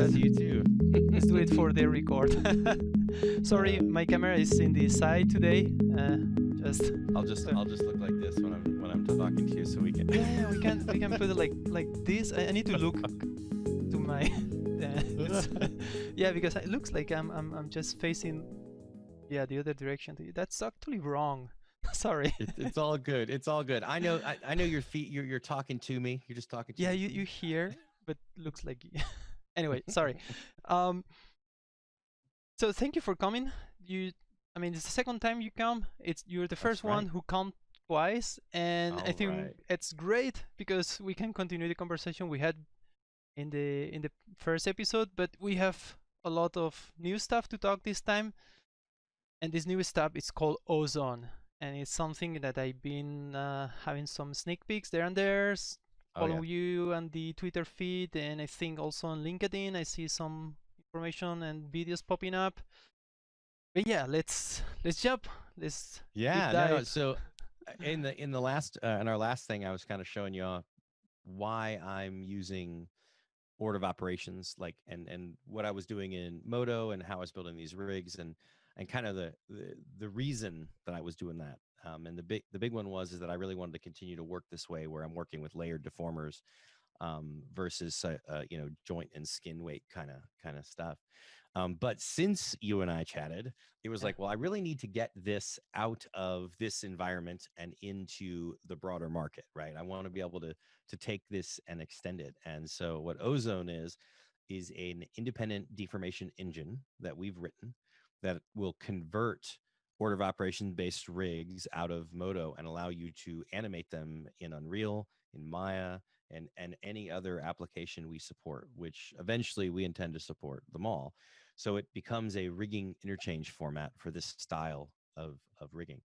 Yes, you too. Let's do it for the record. Sorry, my camera is in the side today. Just I'll just look like this when I'm talking to you, so we can. yeah, we can put it like this. I need to look to my yeah, because it looks like I'm just facing the other direction to you. That's actually wrong. Sorry. It's all good. It's all good. I know your feet. You're talking to me. You're just talking to Yeah, me. you hear, but looks like anyway. Sorry. Um. So thank you for coming. I mean, it's the second time you come. You're the That's first right. one who come twice, and I All think right. it's great because we can continue the conversation we had in the first episode. But we have a lot of new stuff to talk this time, and this new stuff is called Ozone, and it's something that I've been having some sneak peeks there and there. Oh Follow yeah. you on the Twitter feed, and I think also on LinkedIn. I see some information and videos popping up. But yeah, let's jump. Let's deep Yeah. No. dive. So in the last in our last thing, I was kind of showing you why I'm using order of operations, like and what I was doing in Moto and how I was building these rigs and kind of the reason that I was doing that. And the big one was is that I really wanted to continue to work this way, where I'm working with layered deformers versus joint and skin weight kind of stuff. But since you and I chatted, it was Yeah. like, well, I really need to get this out of this environment and into the broader market, right? I want to be able to take this and extend it. And so what Ozone is an independent deformation engine that we've written that will convert order of operation based rigs out of Moto and allow you to animate them in Unreal, in Maya, and any other application we support, which eventually we intend to support them all. So it becomes a rigging interchange format for this style of rigging.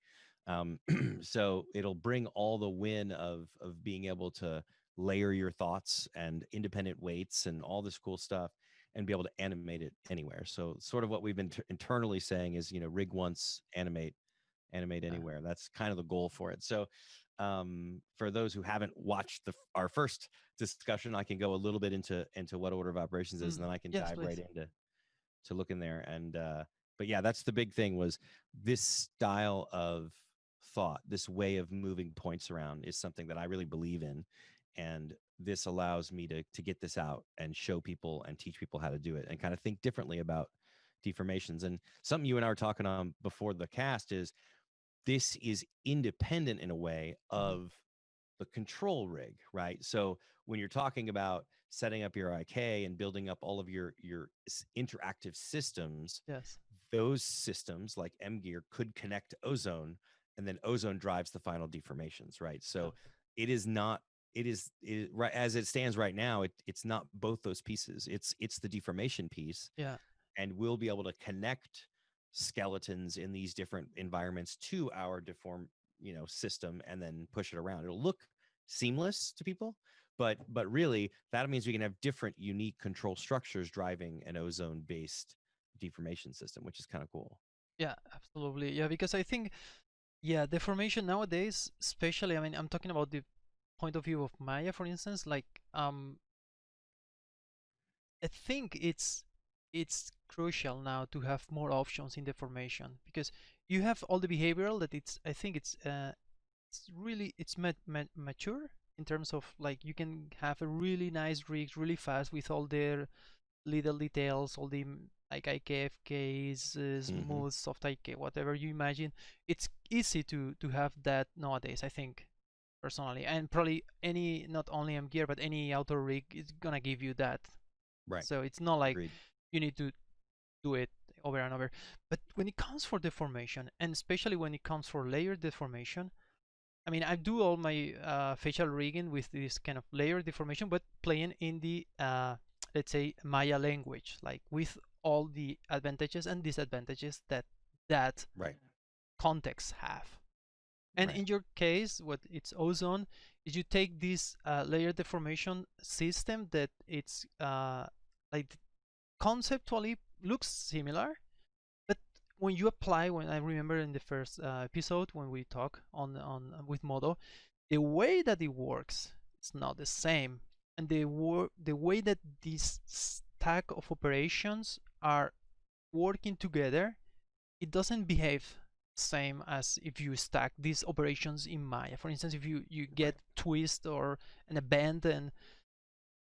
So it'll bring all the win of being able to layer your thoughts and independent weights and all this cool stuff and be able to animate it anywhere. So sort of what we've been internally saying is, rig once, animate Yeah. anywhere. That's kind of the goal for it. So for those who haven't watched our first discussion, I can go a little bit into what order of operations is, and then I can Yes, dive right please. into to look in there. And but yeah, that's the big thing, was this style of thought, this way of moving points around is something that I really believe in. And this allows me to get this out and show people and teach people how to do it and kind of think differently about deformations. And something you and I were talking on before the cast is this is independent in a way Mhm. of the control rig, right? So when you're talking about setting up your IK and building up all of your interactive systems, Yes. those systems like M Gear could connect to Ozone, and then Ozone drives the final deformations, right? So Okay. it is not. It is right as it stands right now. It's not both those pieces. It's the deformation piece, Yeah. and we'll be able to connect skeletons in these different environments to our deform system and then push it around. It'll look seamless to people, but really that means we can have different unique control structures driving an ozone based deformation system, which is kind of cool. Yeah. Absolutely. Yeah. Because I think deformation nowadays, especially. I mean, I'm talking about the point of view of Maya, for instance. Like I think it's crucial now to have more options in the formation because you have all the behavioral that it's I think it's really it's mature in terms of like you can have a really nice rigs really fast with all their little details, all the like IKFKs, Hmm. smooth, soft IK, whatever you imagine. It's easy to have that nowadays, I think, personally, and probably any not only M gear but any auto rig is gonna give you that, Right. so it's not like Agreed. you need to do it over and over. But when it comes for deformation, and especially when it comes for layer deformation, I mean, I do all my facial rigging with this kind of layer deformation, but playing in the, let's say, Maya language, like with all the advantages and disadvantages that Right. context have. And Right. in your case, what it's Ozone is you take this layer deformation system that it's like conceptually looks similar, but when you apply, when I remember in the first episode when we talk on with Modo, the way that it works it's not the same, and the way that this stack of operations are working together, it doesn't behave same as if you stack these operations in Maya. For instance, if you Right. get twist or an event, and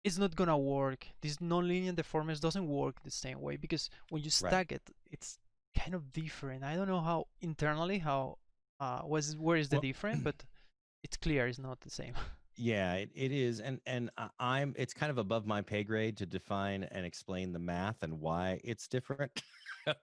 it's not gonna work. This nonlinear deformers doesn't work the same way because when you Right. stack it, it's kind of different. I don't know how internally how was where is the Well, difference, but it's clear it's not the same. yeah, it is, and I'm it's kind of above my pay grade to define and explain the math and why it's different,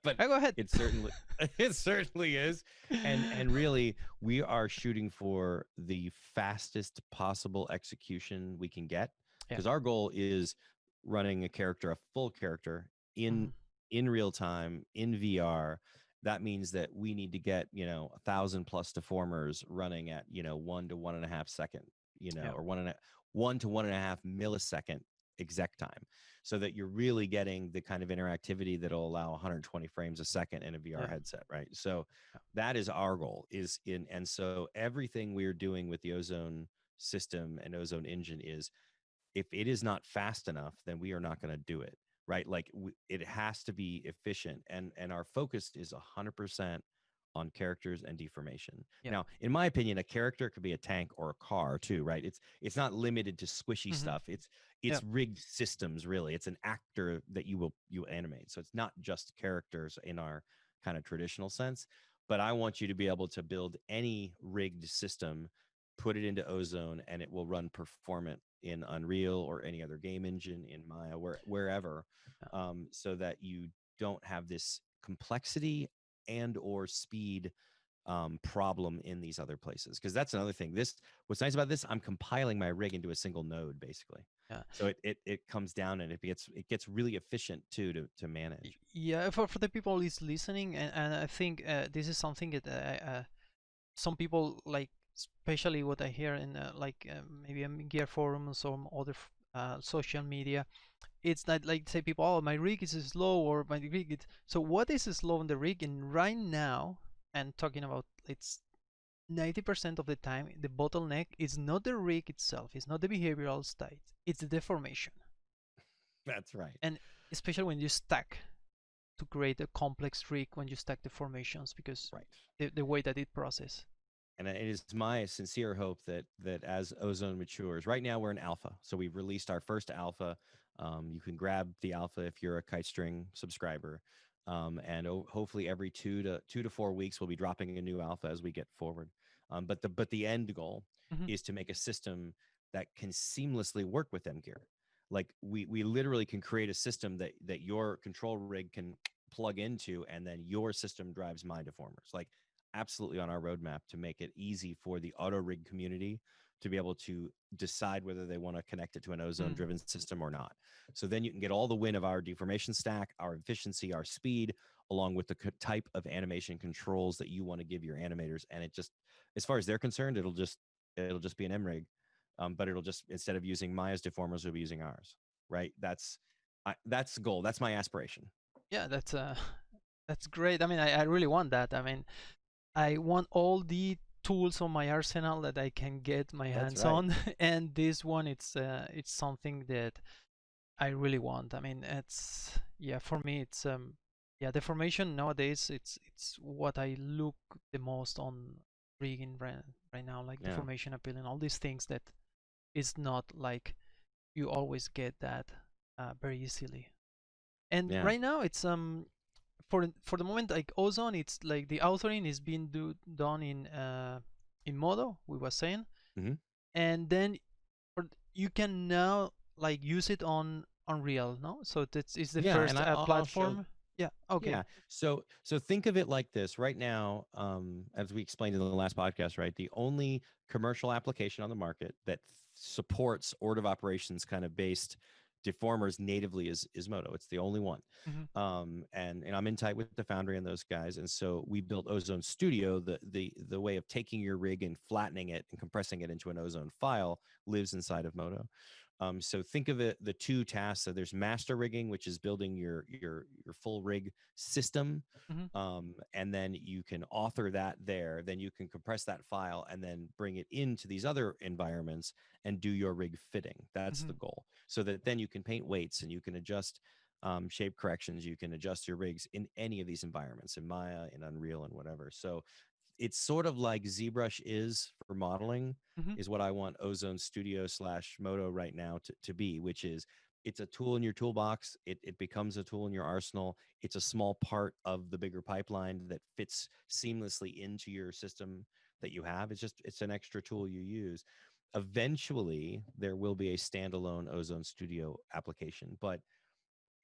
but I go ahead. it certainly it certainly is, and really we are shooting for the fastest possible execution we can get Yeah. because our goal is running a character, a full character Hmm. in real time in VR. That means that we need to get 1,000 plus deformers running at 1 to 1.5 second, Yeah. or 1 to 1.5 millisecond exec time, so that you're really getting the kind of interactivity that'll allow 120 frames a second in a VR Yeah. headset, right? So Yeah. that is our goal. And so everything we're doing with the Ozone system and Ozone engine is if it is not fast enough, then we are not going to do it, right? Like it has to be efficient, and our focus is 100% on characters and deformation. Yeah. Now, in my opinion, a character could be a tank or a car too, right? It's not limited to squishy Hmm. stuff. It's Yeah. it's rigged systems, really. It's an actor that you animate. So it's not just characters in our kind of traditional sense, but I want you to be able to build any rigged system, put it into Ozone, and it will run performant in Unreal or any other game engine in Maya, wherever, Yeah. so that you don't have this complexity and or speed problem in these other places. Because that's another thing. This what's nice about this, I'm compiling my rig into a single node basically. Yeah. So it comes down and it gets really efficient too to manage. Yeah. For the people is listening, and I think this is something that some people like, especially what I hear in like maybe gear forums or other social media. It's not like say people, oh, my rig is slow or my rig is so. What is slow on the rig? And right now, and talking about it's 90% of the time, the bottleneck is not the rig itself, it's not the behavioral state, it's the deformation. That's right. And especially when you stack to create a complex rig, when you stack the formations, because Right. the way that it process. And it is my sincere hope that as Ozone matures, right now we're in alpha, so we've released our first alpha. You can grab the alpha if you're a KiteString subscriber, and hopefully every 2 to 4 weeks we'll be dropping a new alpha as we get forward. But the end goal Hmm. is to make a system that can seamlessly work with M gear. Like we literally can create a system that your control rig can plug into, and then your system drives my deformers. Like absolutely on our roadmap to make it easy for the auto rig community to be able to decide whether they want to connect it to an Ozone Mm. driven system or not. So then you can get all the win of our deformation stack, our efficiency, our speed, along with the type of animation controls that you want to give your animators. And it just, as far as they're concerned, it'll just be an M rig, but it'll just, instead of using Maya's deformers, we'll be using ours. Right? That's the goal. That's my aspiration. Yeah, that's great. I mean, I really want that. I mean, I want all the tools on my arsenal that I can get my That's hands right. on, and this one, it's something that I really want. I mean, it's yeah, for me, it's yeah, deformation nowadays, it's what I look the most on rigging right now, like Yeah. deformation appeal and all these things that is not like you always get that very easily. And Yeah. right now, it's for the moment, like Ozone, it's like the authoring is being done in Modo, we were saying, Hmm. and then you can now like use it on Unreal, no? So that is the Yeah. first And I'll show. platform. Yeah. Okay. Yeah. So think of it like this. Right now, as we explained in the last podcast, right, the only commercial application on the market that supports order of operations kind of based deformers natively is Moto. It's the only one. Hmm. And I'm in tight with the foundry and those guys. And so we built Ozone Studio. The way of taking your rig and flattening it and compressing it into an Ozone file lives inside of Moto. So think of it, the two tasks. So there's master rigging, which is building your full rig system, Hmm. and then you can author that there. Then you can compress that file and then bring it into these other environments and do your rig fitting. That's Hmm. the goal. So that then you can paint weights and you can adjust shape corrections. You can adjust your rigs in any of these environments, in Maya, in Unreal, and whatever. So it's sort of like ZBrush is for modeling, Mm-hmm. is what I want Ozone Studio slash Moto right now to be, which is it's a tool in your toolbox. It becomes a tool in your arsenal. It's a small part of the bigger pipeline that fits seamlessly into your system that you have. It's an extra tool you use. Eventually, there will be a standalone Ozone Studio application, but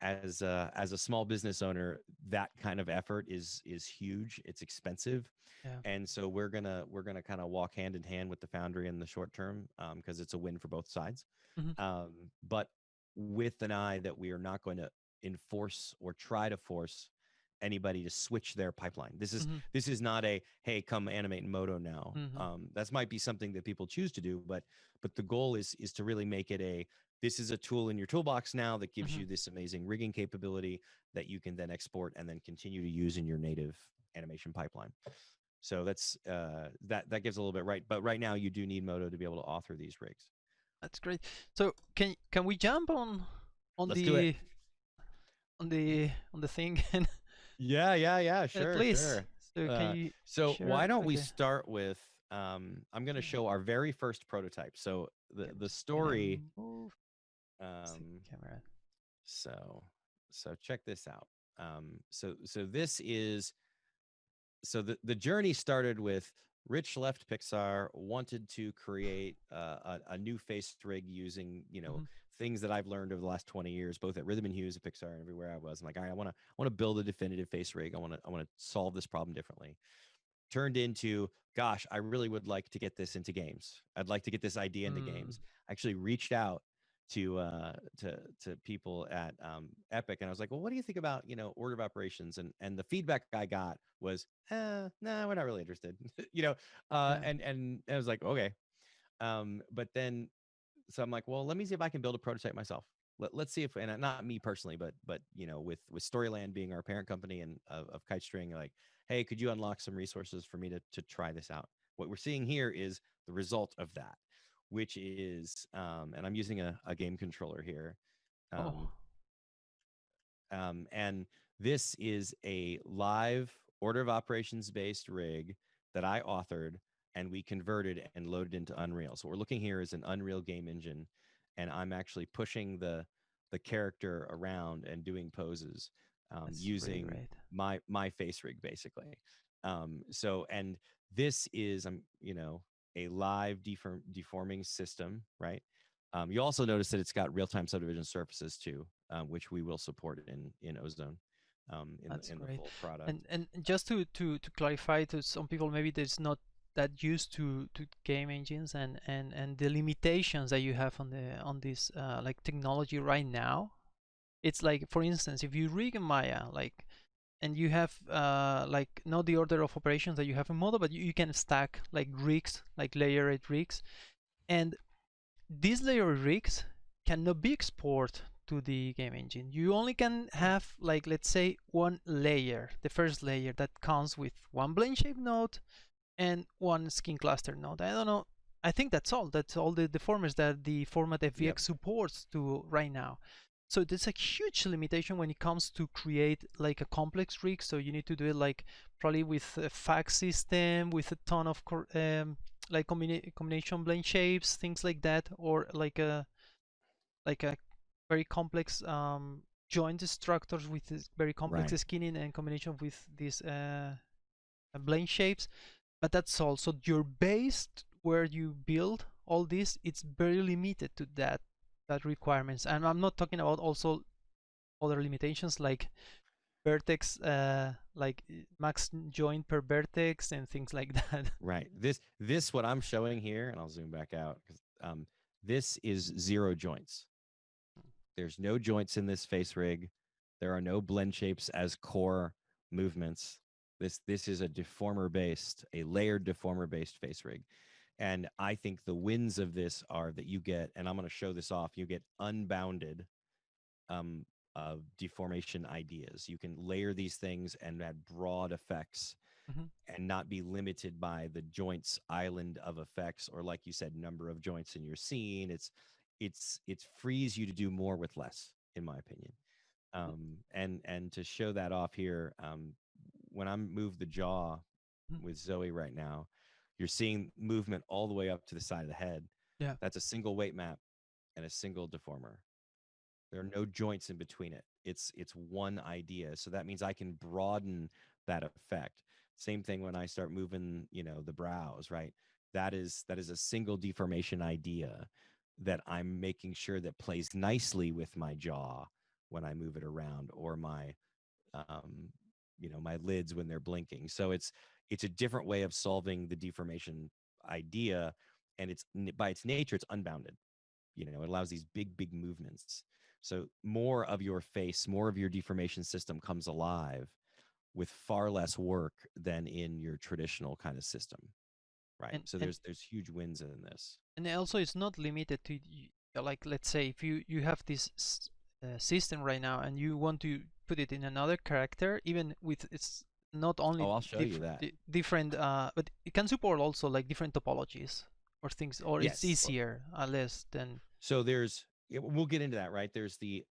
as a small business owner, that kind of effort is huge. It's expensive, Yeah. and so we're gonna kind of walk hand in hand with the foundry in the short term, because it's a win for both sides. Mm-hmm. But with an eye that we are not going to enforce or try to force anybody to switch their pipeline. Mm-hmm. This is not a hey, come animate in Moto now. Mm-hmm. That might be something that people choose to do, but the goal is to really make it a this is a tool in your toolbox now that gives Mm-hmm. you this amazing rigging capability that you can then export and then continue to use in your native animation pipeline. So that gives a little bit right. But right now you do need Moto to be able to author these rigs. That's great. So can we jump on Let's do it. the thing and Yeah. Sure, please. sure. So can you So why share? don't we Okay. start with I'm going to Okay. show our very first prototype. So I'm the just gonna story move the um camera. so so check this out. So this is so the journey started with Rich left Pixar, wanted to create a new face rig using Mm-hmm. things that I've learned over the last 20 years, both at Rhythm and Hughes, at Pixar, and everywhere I was. I'm like, all right, I want to build a definitive face rig. I want to solve this problem differently. Turned into, gosh, I really would like to get this into games. I'd like to get this idea into Mm. games. I actually reached out to to people at Epic, and I was like, well, what do you think about order of operations? And the feedback I got was, nah, we're not really interested. Yeah. And I was like, okay. But then so I'm like, well, let me see if I can build a prototype myself. Let's see if, and not me personally, but with Storyland being our parent company and of Kitestring, like, hey, could you unlock some resources for me to try this out? What we're seeing here is the result of that, which is, and I'm using a game controller here, Oh, um, and this is a live order of operations based rig that I authored and we converted and loaded into Unreal. So what we're looking here is an Unreal game engine, and I'm actually pushing the character around and doing poses that's really using great. my face rig basically. So and this is a live deforming system, right? You also notice that it's got real-time subdivision surfaces too, which we will support in Ozone, That's in the great. full product. And just to clarify to some people maybe that's not that used to game engines and the limitations that you have on this like technology right now. It's like, for instance, if you rig in Maya, like, and you have like not the order of operations that you have in Modo, but you can stack like rigs, like layered rigs, and these layer rigs cannot be exported to the game engine. You only can have, like, let's say one layer, the first layer that comes with one blend shape node and one skin cluster node. I don't know. I think that's all. That's all the deformers that the format Yep. FVX supports to right now. So there's a huge limitation when it comes to create like a complex rig. So you need to do it like probably with a fax system with a ton of like combination blend shapes, things like that, or like a very complex joint structures with this very complex Right. skinning and combination with these blend shapes. But that's all. So your base where you build all this, it's very limited to that requirements. And I'm not talking about also other limitations like vertex, like max joint per vertex and things like that. Right. This what I'm showing here, and I'll zoom back out because this is zero joints. There's no joints in this face rig. There are no blend shapes as core movements. This is a deformer based, a layered deformer based face rig. And I think the wins of this are that you get, and I'm going to show this off, you get unbounded um, deformation ideas. You can layer these things and add broad effects Mhm. and not be limited by the joints island of effects, or like you said, number of joints in your scene. It frees you to do more with less, in my opinion. And to show that off here, when I move the jaw Mhm. with Zoe right now, you're seeing movement all the way up to the side of the head. Yeah. That's a single weight map and a single deformer. There are no joints in between it. It's one idea. So that means I can broaden that effect. Same thing when I start moving, the brows, right? That is a single deformation idea that I'm making sure that plays nicely with my jaw when I move it around, or um, my lids when they're blinking. So it's a different way of solving the deformation idea, and it's by its nature it's unbounded. It allows these big movements. So more of your face, more of your deformation system comes alive with far less work than in your traditional kind of system, right? and So and there's huge wins in this. and also it's not limited to like, let's say if you have this system right now and you want to put it in another character, even with it's not only Oh, I'll show you that. different, but it can support also like different topologies or things, or it's Yes. easier less than. So we'll get into that, right? There's the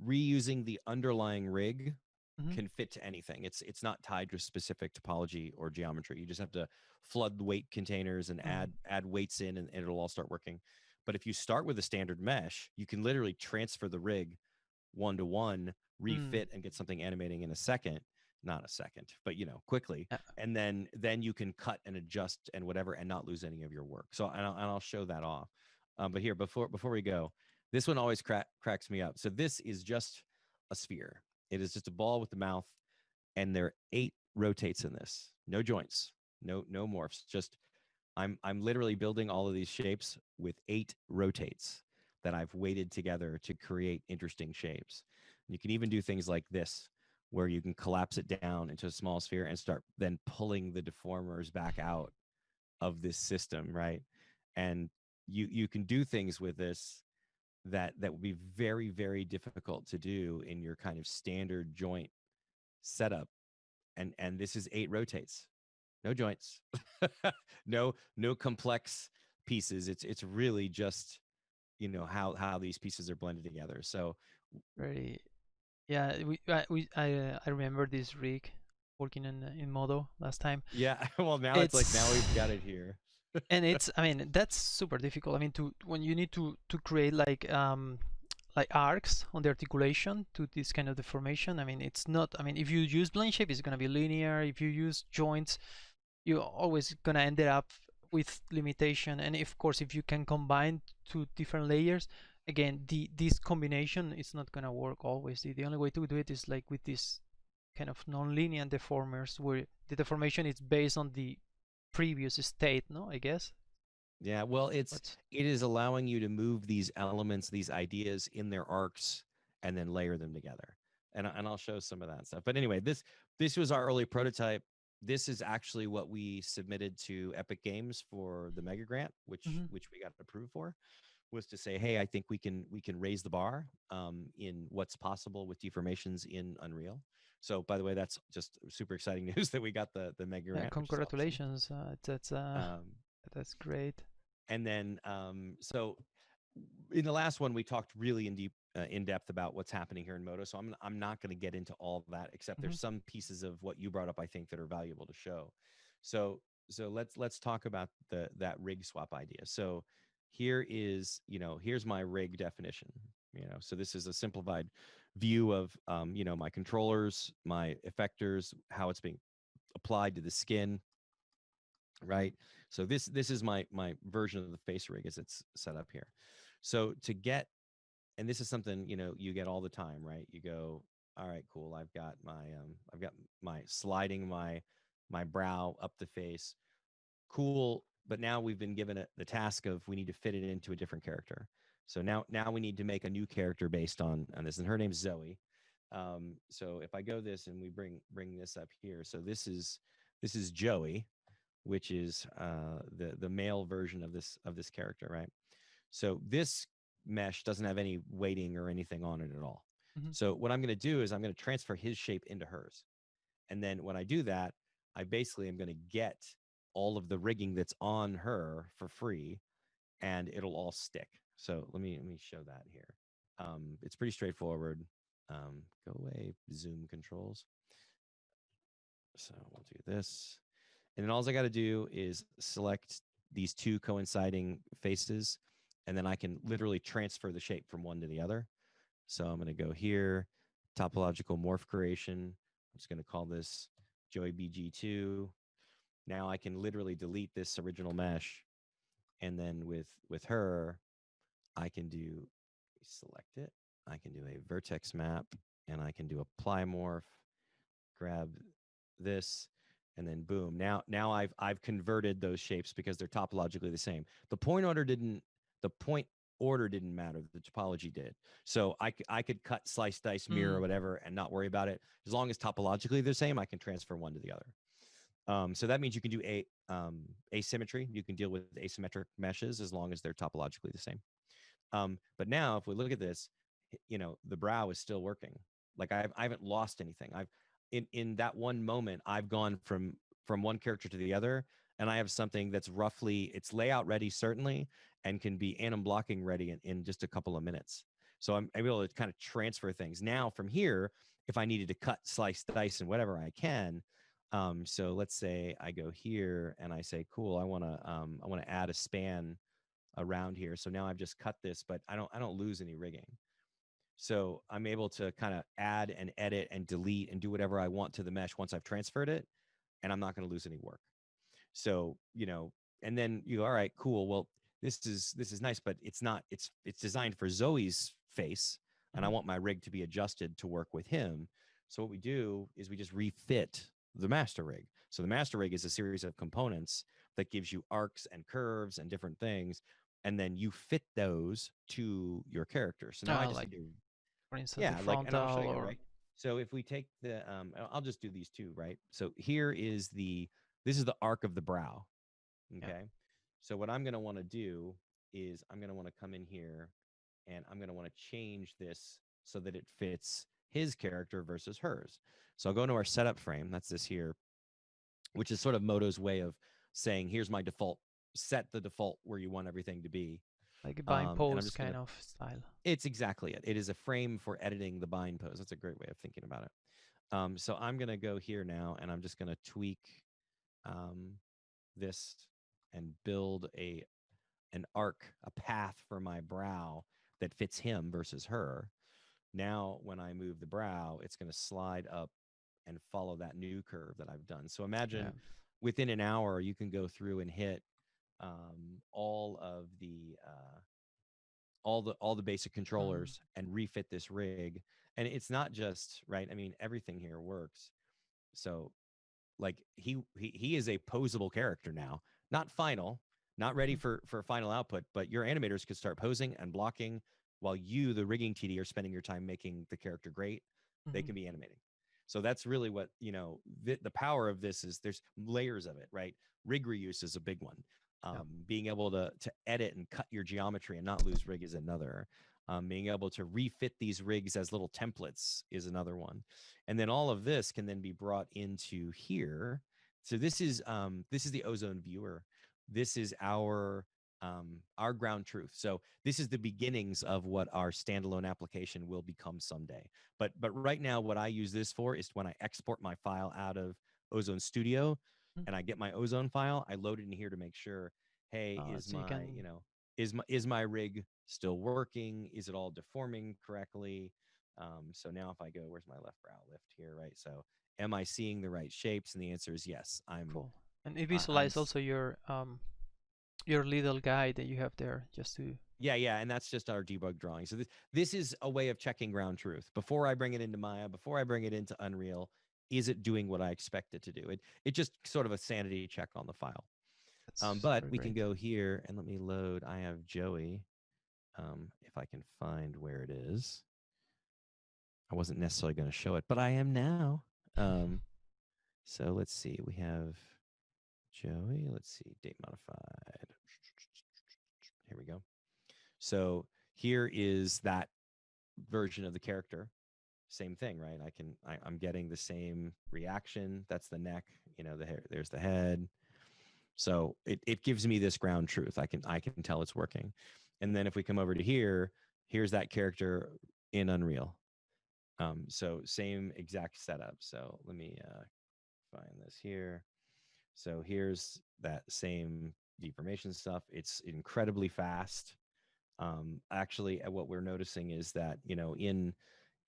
reusing the underlying rig Mhm. can fit to anything. It's not tied to a specific topology or geometry. You just have to flood the weight containers and Mhm. add weights in, and it'll all start working. But if you start with a standard mesh, you can literally transfer the rig one to one, Mm. refit, and get something animating in a second. Not a second, but quickly. Yeah. And then you can cut and adjust and whatever, and not lose any of your work. So and I'll show that off. But here, before we go, this one always cracks me up. So this is just a sphere. It is just a ball with the mouth, and there are 8 rotates in this. No joints, no morphs. Just I'm literally building all of these shapes with 8 rotates that I've weighted together to create interesting shapes. You can even do things like this, where you can collapse it down into a small sphere and start then pulling the deformers back out of this system, right? And you can do things with this that would be very, very difficult to do in your kind of standard joint setup. And this is 8 rotates, no joints, no complex pieces. It's really just how these pieces are blended together. So Very. Yeah, I remember this rig working in Modo last time. yeah, well, now it's like now It's we've got it here. and it's, I mean, that's super difficult. I mean, to when you need to create like arcs on the articulation to this kind of deformation. I mean, it's not. I mean, if you use plane shape, it's gonna be linear. If you use joints, you're always gonna end up with limitation. And of course, if you can combine two different layers, again, this combination is not gonna work always. The only way to do it is like with this kind of non-linear deformers, where the deformation is based on the previous state. No, I guess. Yeah, well, But it is allowing you to move these elements, these ideas in their arcs, and then layer them together. And I'll show some of that stuff. But anyway, this was our early prototype. This is actually what we submitted to Epic Games for the Mega Grant, which mhm. which we got approved for. Was to say, hey, I think we can raise the bar in what's possible with deformations in Unreal. So, by the way, that's just super exciting news that we got the Mega Yeah, Grant, which is awesome. congratulations. Um, That's great. and then so in the last one we talked really in depth about what's happening here in Moto. So I'm not going to get into all of that, except Hmm. there's some pieces of what you brought up I think that are valuable to show. So let's talk about that rig swap idea. So here's my rig definition. So this is a simplified view of my controllers, my effectors, how it's being applied to the skin, right? So this is my version of the face rig as it's set up here. So to get, and this is something you get all the time, right? You go, all right, cool. I've got my sliding my brow up the face, cool. But now we've been given the task of we need to fit it into a different character. So now we need to make a new character based on this, and her name's Zoe. So if I go this and we bring this up here, so this is Joey, which is the male version of this character, right? So this mesh doesn't have any weighting or anything on it at all. Hmm. So what I'm going to do is I'm going to transfer his shape into hers, and then when I do that, I basically am going to get all of the rigging that's on her for free, and it'll all stick. So let me show that here. It's pretty straightforward. Go away, zoom controls. So we'll do this. And then all I got to do is select these two coinciding faces, and then I can literally transfer the shape from one to the other. So I'm going to go here, topological morph creation. I'm just going to call this Joey BG2. Now I can literally delete this original mesh, and then with her, I can do select it. I can do a vertex map, and I can do apply morph, grab this, and then boom. Now I've converted those shapes because they're topologically the same. The point order didn't matter. The topology did. So I could cut, slice, dice, mirror, or Mm. whatever, and not worry about it. As long as topologically they're the same, I can transfer one to the other. So that means you can do asymmetry. You can deal with asymmetric meshes as long as they're topologically the same. But now, if we look at this, the brow is still working. Like I haven't lost anything. I've in that one moment, I've gone from one character to the other, and I have something that's roughly it's layout ready, certainly, and can be anim blocking ready in just a couple of minutes. So I'm able to kind of transfer things now from here. If I needed to cut, slice, dice, and whatever I can. So let's say I go here and I say, cool, I want to add a span around here. So now I've just cut this, but I don't lose any rigging. So I'm able to kind of add and edit and delete and do whatever I want to the mesh once I've transferred it, and I'm not going to lose any work. So, and then you go, all right, cool. Well, this is nice, but it's designed for Zoe's face, and I Mhm. want my rig to be adjusted to work with him. So what we do is we just refit the master rig. So the master rig is a series of components that gives you arcs and curves and different things, and then you fit those to your character. So now I just Like need to, for instance, the yeah, like, and I'll show frontal you, or right? So if we take the, I'll just do these two, right? So here is this is the arc of the brow. yeah, Okay. So what I'm going to want to do is I'm going to want to come in here and I'm going to want to change this so that it fits his character versus hers. So I'll go into our setup frame. That's this here, which is sort of Moto's way of saying, here's my default, set the default where you want everything to be. like a bind And I'm pose just going kind to, of style. it's exactly it. It is a frame for editing the bind pose. That's a great way of thinking about it. So I'm going to go here now and I'm just going to tweak um, this and build an arc, a path for my brow that fits him versus her. Now, when I move the brow, it's going to slide up and follow that new curve that I've done. So Yeah. imagine within an hour, you can go through and hit all of the basic Mm. controllers and refit this rig. And it's not just right. I mean, everything here works. So like he is a posable character now, not final, not ready Mhm. for final output, but your animators could start posing and blocking while you, the rigging TD, are spending your time making the character great. They Mhm. can be animating. So that's really what the power of this is. There's layers of it, right? Rig reuse is a big one. Yeah. Being able to edit and cut your geometry and not lose rig is another. Being able to refit these rigs as little templates is another one, and then all of this can then be brought into here. So this is the Ozone viewer. This is our ground truth. So this is the beginnings of what our standalone application will become someday. But right now, what I use this for is when I export my file out of Ozone Studio, Mm. and I get my Ozone file, I load it in here to make sure, hey, is So you my can is my rig still working? Is it all deforming correctly? So now if I go, where's my left brow lift here, right? So am I seeing the right shapes? And the answer is yes. cool. And it I'm visualize also your little guide that you have there just to yeah, and that's just our debug drawing. So this is a way of checking ground truth before I bring it into Maya, before I bring it into Unreal. Is it doing what I expect it to do? It just sort of a sanity check on the file. that's But very we can great. go here and let me load. I have Joey. If I can find where it is. I wasn't necessarily going to show it, but I am now. Um, so let's see. We have Joey. Let's see. Date modified. Here we go. So here is that version of the character. Same thing, right? I'm getting the same reaction. That's the neck. The hair. There's the head. So it gives me this ground truth. I can tell it's working. And then if we come over to here, here's that character in Unreal. So same exact setup. So let me find this here. So here's that same deformation stuff. It's incredibly fast. Actually, what we're noticing is that in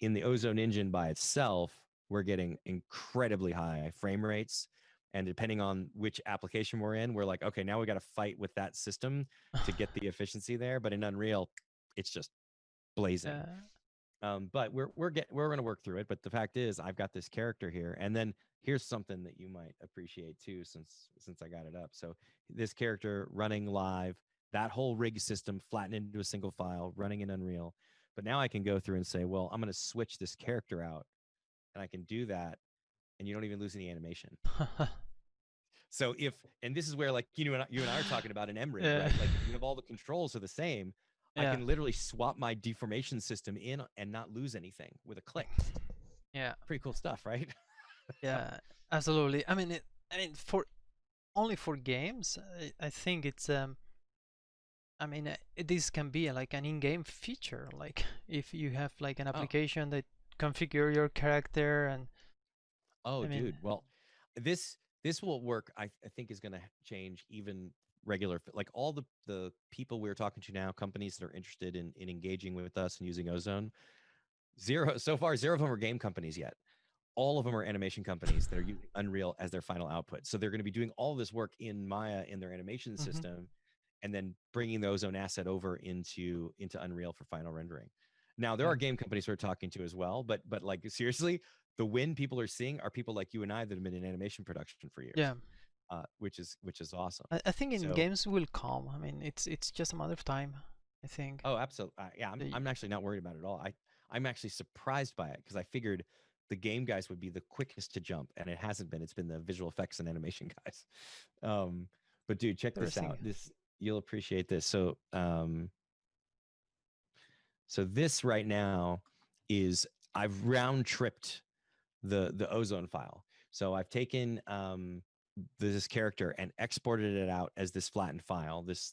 the Ozone engine by itself, we're getting incredibly high frame rates. And depending on which application we're in, we're like, okay, now we got to fight with that system to get the efficiency there. But in Unreal, it's just blazing. Yeah. But we're going to work through it. But the fact is, I've got this character here, and then here's something that you might appreciate too, since I got it up. So this character running live, that whole rig system flattened into a single file, running in Unreal. But now I can go through and say, well, I'm going to switch this character out, and I can do that, and you don't even lose any animation. So if and this is where like you and I are talking about an MRig, Yeah. right? Like if you have all the controls are the same, I Yeah. can literally swap my deformation system in and not lose anything with a click. Yeah. Pretty cool stuff, right? Yeah. Absolutely. I mean, for only for games, I think it's this can be like an in-game feature. Like if you have like an Oh, application that configure your character, and oh, I mean, dude. Well, this will work. I think is going to change even regular like all the people we're talking to now, companies that are interested in engaging with us and using Ozone. Zero so far, zero of them are game companies yet. All of them are animation companies that are using Unreal as their final output. So they're going to be doing all this work in Maya in their animation hmm system, and then bringing the Ozone asset over into Unreal for final rendering. Now there yeah, are game companies we're talking to as well, but like seriously, the win people are seeing are people like you and I that have been in animation production for years, yeah. which is awesome. I think in So games will come. I mean, it's just a matter of time. I think. oh, absolutely. Yeah, I'm The, I'm actually not worried about it at all. I'm actually surprised by it because I figured the game guys would be the quickest to jump, and it hasn't been. It's been the visual effects and animation guys. Um, but dude, check this out. Interesting. This you'll appreciate this. So this right now is I've round tripped the Ozone file. So I've taken this character and exported it out as this flattened file, this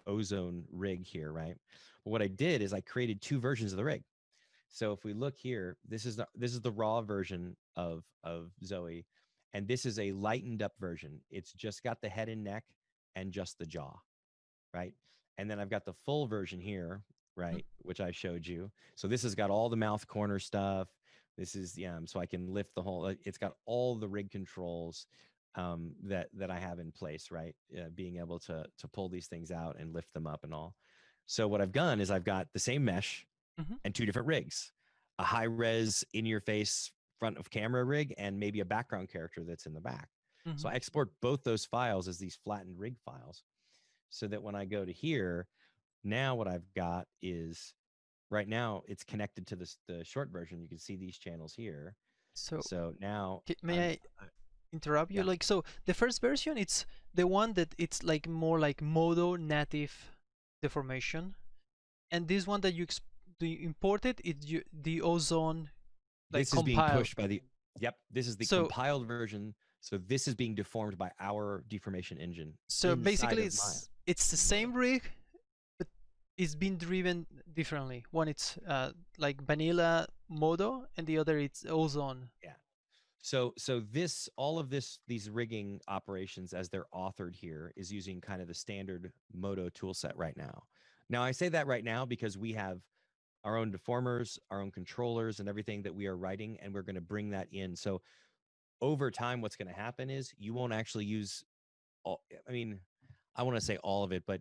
Ozone rig here, right? But what I did is I created two versions of the rig. So if we look here, this is the raw version of Zoe, and this is a lightened up version. It's just got the head and neck and just the jaw, right? And then I've got the full version here, Mhm. right, which I showed you. So this has got all the mouth corner stuff. This is so I can lift the whole. It's got all the rig controls that I have in place, right? Being able to pull these things out and lift them up and all. So what I've done is I've got the same mesh Mhm. and two different rigs, a high res in your face front of camera rig and maybe a background character that's in the back. So Mhm. I export both those files as these flattened rig files so that when I go to here, now what I've got is right now it's connected to the short version. You can see these channels here. So So now may I'm I interrupt you? yeah, Like, so the first version, it's the one that it's like more like Modo native deformation, and this one that you imported, the Ozone like this is being compiled. pushed by the yep, this is the So compiled version. So this is being deformed by our deformation engine so inside basically, of Maya it's the in Moto. same rig, but it's been driven differently. One it's like vanilla Modo, and the other it's Ozone. Yeah. So this all of these rigging operations as they're authored here is using kind of the standard Moto toolset right now. Now I say that right now because we have our own deformers, our own controllers, and everything that we are writing, and we're going to bring that in. So over time, what's going to happen is you won't actually use all. I mean, I want to say all of it, but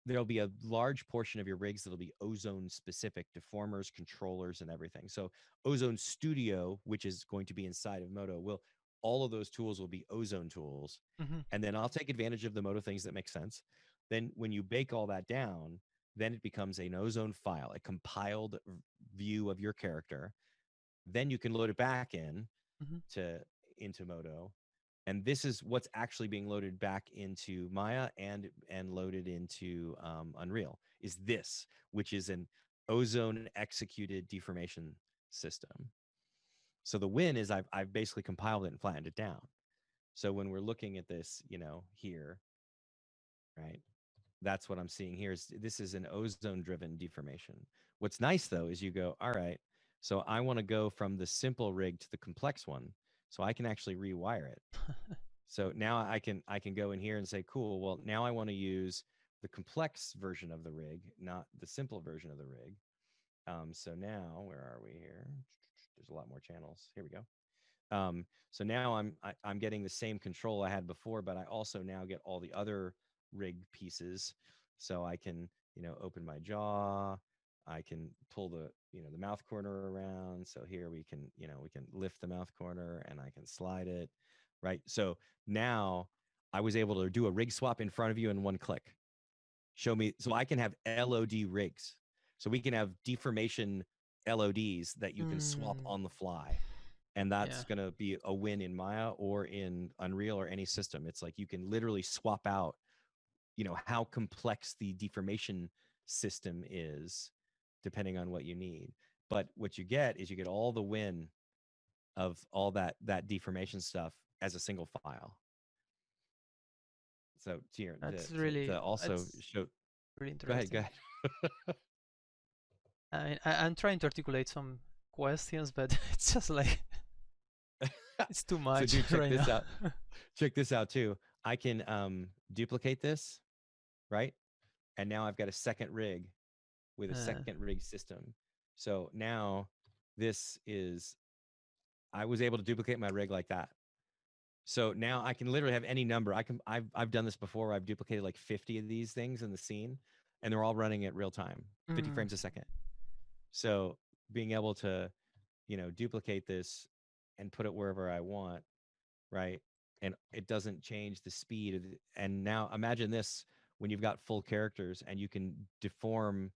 there'll be a large portion of your rigs that'll be Ozone specific deformers, controllers, and everything. So Ozone Studio, which is going to be inside of Moto, will all of those tools will be Ozone tools. Hmm. And then I'll take advantage of the Moto things that make sense. Then when you bake all that down, then it becomes an Ozone file, a compiled view of your character. Then you can load it back Hmm. to into Moto, and this is what's actually being loaded back into Maya and loaded into Unreal. Is this, which is an Ozone executed deformation system. So the win is I've basically compiled it and flattened it down. So when we're looking at this, here, right? That's what I'm seeing here. Is this is an ozone driven deformation. What's nice though is you go, all right. So I want to go from the simple rig to the complex one, so I can actually rewire it. So now I can go in here and say, cool. Well, now I want to use the complex version of the rig, not the simple version of the rig. So now, where are we here? There's a lot more channels. Here we go. So now I'm getting the same control I had before, but I also now get all the other rig pieces. So I can, open my jaw. I can pull the mouth corner around. So here we can lift the mouth corner and I can slide it, right? So now I was able to do a rig swap in front of you in one click. Show me, so I can have LOD rigs. So we can have deformation LODs that you can swap Mm, on the fly, and yeah. that's going to be a win in Maya or in Unreal or any system. It's like you can literally swap out, how complex the deformation system is depending on what you need. But what you get is you get all the win of all that deformation stuff as a single file. So to your That's to really also that's show. really Go ahead. Go interesting. ahead. I'm trying to articulate some questions, but it's just like it's too So much dude, check right this now. out. Check this out too. I can duplicate this, right? And now I've got a second rig with a Uh, second rig system. So now this is, I was able to duplicate my rig like that. So now I can literally have any number. I've done this before. I've duplicated like 50 of these things in the scene, and they're all running at real time, 50 mm, frames a second. So being able to, duplicate this and put it wherever I want, right? And it doesn't change the speed of and now imagine this when you've got full characters and you can deform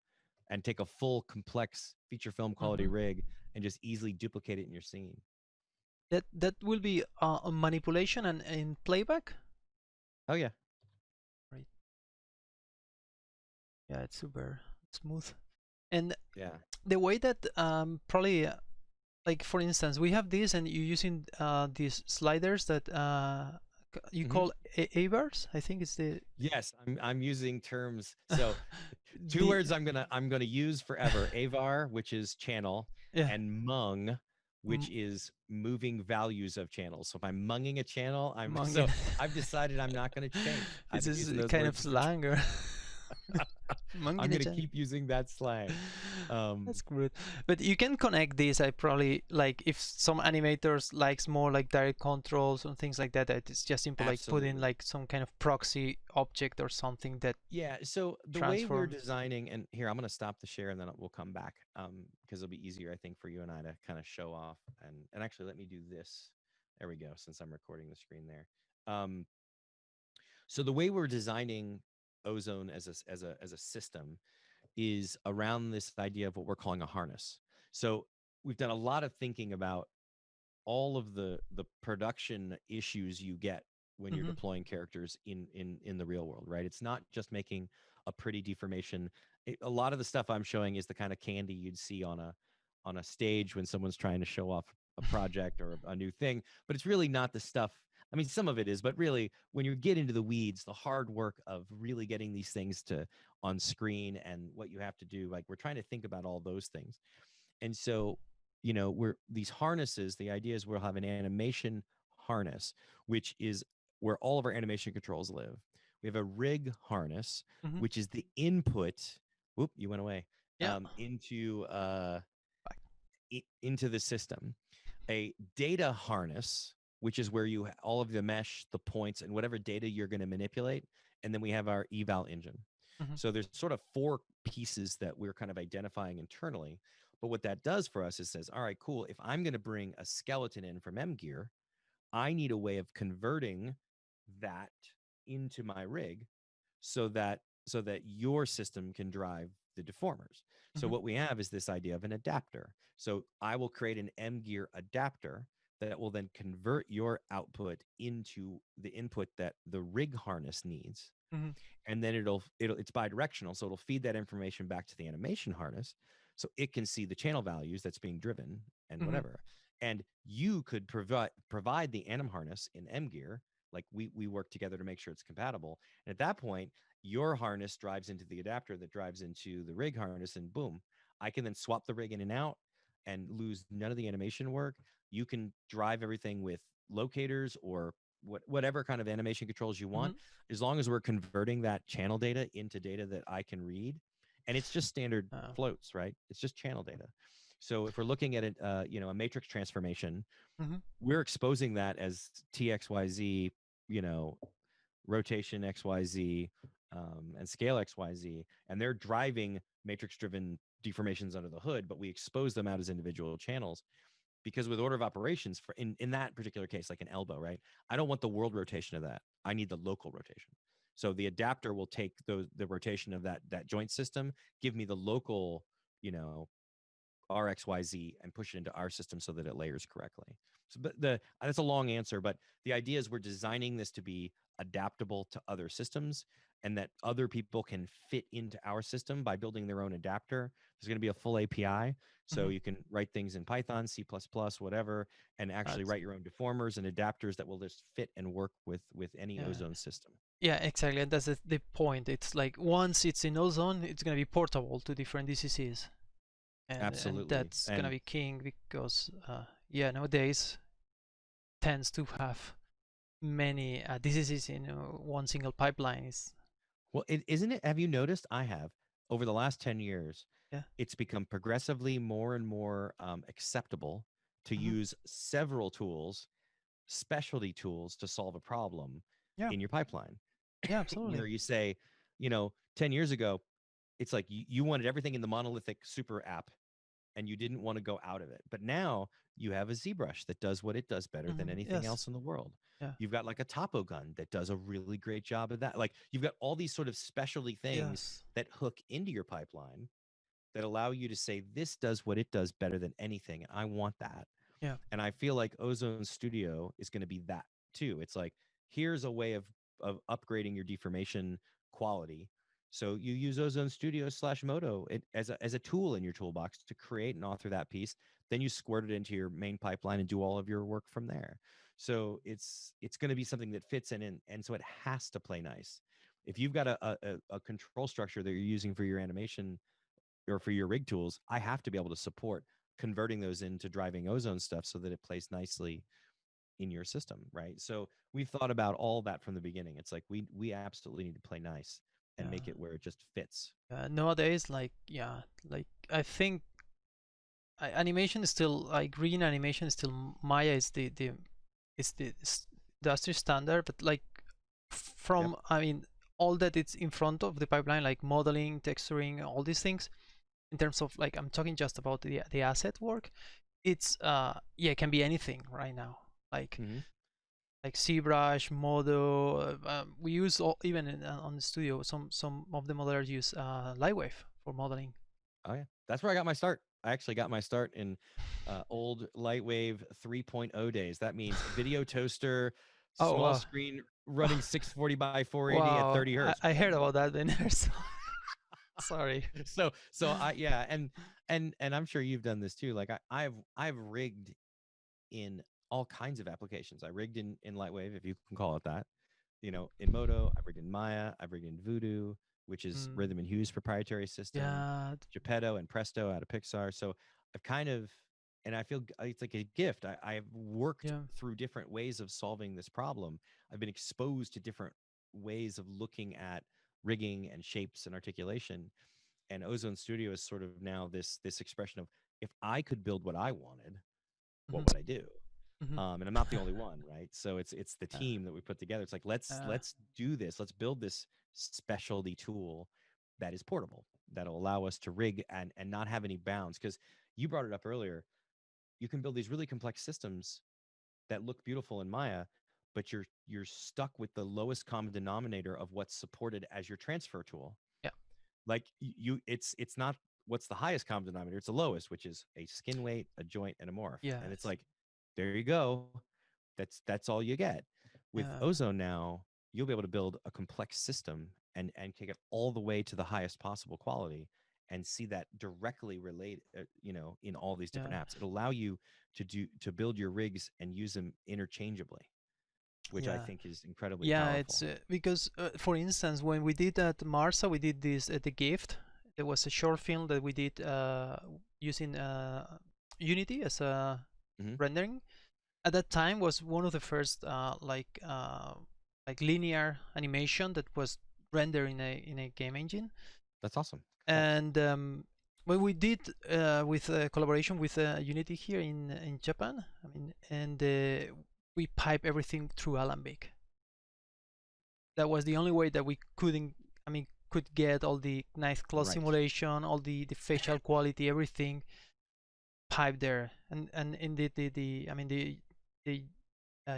and take a full complex feature film quality hmm. rig and just easily duplicate it in your scene. That will be a manipulation and in playback. Oh yeah. Right. Yeah, it's super smooth. And Yeah. the way that probably like for instance, we have this, and you're using these sliders that you Hmm. call A-bars. I think it's the Yes, I'm using terms. So two the words I'm gonna use forever: avar, which is channel, yeah. and mung, Mm, which is moving values of channels. So if I'm munging a channel, I'm mungin. so I've decided I'm not going to change. I've This been is using those kind of words since. slang or I'm going to mungin. keep using that slang. That's good. But you can connect this. I probably like if some animators likes more like direct controls and things like that. That it's just simple like put in Absolutely. like some kind of proxy object or something that Yeah. So the way we're transforms. designing, and here I'm going to stop the share and then we'll come back, because it'll be easier, I think, for you and I to kind of show off. And actually, let me do this. There we go. Since I'm recording the screen there. So the way we're designing Ozone as a system is around this idea of what we're calling a harness. So we've done a lot of thinking about all of the production issues you get when you're Hmm. deploying characters in the real world, right? It's not just making a pretty deformation. A lot of the stuff I'm showing is the kind of candy you'd see on a stage when someone's trying to show off a project or a new thing, but it's really not the stuff. I mean, some of it is, but really, when you get into the weeds, the hard work of really getting these things to on screen and what you have to do, like we're trying to think about all those things. And so, we're these harnesses, the idea is we'll have an animation harness, which is where all of our animation controls live. We have a rig harness, Hmm. which is the input. Whoop, you went away. Yeah. Into the system. A data harness, which is where all of the mesh, the points, and whatever data you're going to manipulate. And then we have our eval engine. Hmm. So there's sort of four pieces that we're kind of identifying internally. But what that does for us is says, all right, cool. If I'm going to bring a skeleton in from M Gear, I need a way of converting that into my rig so that your system can drive the deformers. So Hmm. what we have is this idea of an adapter. So I will create an M Gear adapter that will then convert your output into the input that the rig harness needs, Hmm. and then it's bidirectional, so it'll feed that information back to the animation harness so it can see the channel values that's being driven and Hmm. whatever. And you could provide the anim harness in M Gear, like we work together to make sure it's compatible. And at that point, your harness drives into the adapter that drives into the rig harness, and boom, I can then swap the rig in and out. and lose none of the animation work. You can drive everything with locators or whatever kind of animation controls you Mm-hmm. want, as long as we're converting that channel data into data that I can read. And it's just standard Uh, floats, right? It's just channel data. So if we're looking at it, a matrix transformation, mm-hmm. we're exposing that as TXYZ, you know, rotation XYZ, and scale XYZ, and they're driving matrix driven deformations under the hood, but we expose them out as individual channels because with order of operations for in that particular case, like an elbow, right? I don't want the world rotation of that. I need the local rotation. So the adapter will take the rotation of that joint system, give me the local, you know, RXYZ and push it into our system so that it layers correctly. So, but that's a long answer, but the idea is we're designing this to be adaptable to other systems and that other people can fit into our system by building their own adapter. There's going to be a full API, so Mm-hmm. you can write things in Python, C++, whatever, and actually That's write your own deformers and adapters that will just fit and work with any yeah. Ozone system. Yeah, exactly. And that's the point. It's like once it's in Ozone, it's gonna be portable to different DCCs, and Absolutely. that's gonna And be king because yeah, nowadays tends to have many DCCs in one single pipeline. Is well, isn't it? Have you noticed? I have over the last 10 years, yeah. it's become progressively more and more acceptable to Mm-hmm. use several tools, specialty tools to solve a problem Yeah. in your pipeline. Yeah. Where Absolutely. you say, 10 years ago, it's like you wanted everything in the monolithic super app and you didn't want to go out of it. But now you have a ZBrush that does what it does better than Mm-hmm. anything Yes. else in the world. Yeah. You've got like a topo gun that does a really great job of that. Like you've got all these sort of specialty things Yes. that hook into your pipeline that allow you to say this does what it does better than anything. I want that. Yeah. And I feel like Ozone Studio is going to be that too. It's like here's a way of upgrading your deformation quality. So you use Ozone Studio slash Moto as a tool in your toolbox to create and author that piece. Then you squirt it into your main pipeline and do all of your work from there. So it's going to be something that fits in, and so it has to play nice. If you've got a control structure that you're using for your animation or for your rig tools, I have to be able to support converting those into driving Ozone stuff so that it plays nicely in your system, right? So we've thought about all that from the beginning. It's like we absolutely need to play nice and Yeah. make it where it just fits. Nowadays, like yeah, like I think animation is still like green animation is still Maya is the it's the industry standard, but like Yep. from I mean all that it's in front of the pipeline, like modeling, texturing, all these things. In terms of like I'm talking just about the asset work. It's yeah, it can be anything right now. Mm-hmm. Like ZBrush, Modo. We use all, even on the studio. Some of the modelers use Lightwave for modeling. Oh yeah, that's where I got my start. I actually got my start in old Lightwave 3.0 days. That means video toaster, Oh small wow, screen running 640 by 480 at wow! 30 I, hertz. I heard about that when sorry. So I yeah, and I'm sure you've done this too. Like I've rigged in all kinds of applications. I rigged in Lightwave, if you can call it that. In Moto, I've rigged in Maya, I've rigged in Voodoo, which is Mm, Rhythm and Hue's proprietary system, yeah, Geppetto and Presto out of Pixar. So I've kind of, and I feel it's like a gift. I've worked yeah, through different ways of solving this problem. I've been exposed to different ways of looking at rigging and shapes and articulation. And Ozone Studio is sort of now this expression of if I could build what I wanted, hmm what would I do? hmm And I'm not the only one, right? So it's the uh, team that we put together. It's like uh, let's do this. Let's build this specialty tool that is portable, that'll allow us to rig and not have any bounds. Because you brought it up earlier, you can build these really complex systems that look beautiful in Maya, but you're stuck with the lowest common denominator of what's supported as your transfer tool. yeah, Like it's not what's the highest common denominator, it's the lowest, which is a skin weight, a joint, and a morph. And it's yes, like, there you go. That's all you get. With yeah, Ozone now, you'll be able to build a complex system and take it all the way to the highest possible quality and see that directly relate in all these different yeah, apps. It'll allow you to build your rigs and use them interchangeably, which I yeah. think is incredibly Yeah, it's powerful. because, for instance, when we did at Marsa, we did this at the Gift. There was a short film that we did using Unity as a Hmm. rendering. At that time, was one of the first like linear animation that was rendered in a game engine. That's awesome. Congrats. And when we did with collaboration with Unity here in Japan, I mean, and we pipe everything through Alembic. That was the only way that we couldn't, I mean, could get all the nice cloth Right. simulation, all the facial quality, everything piped there. And in the I mean the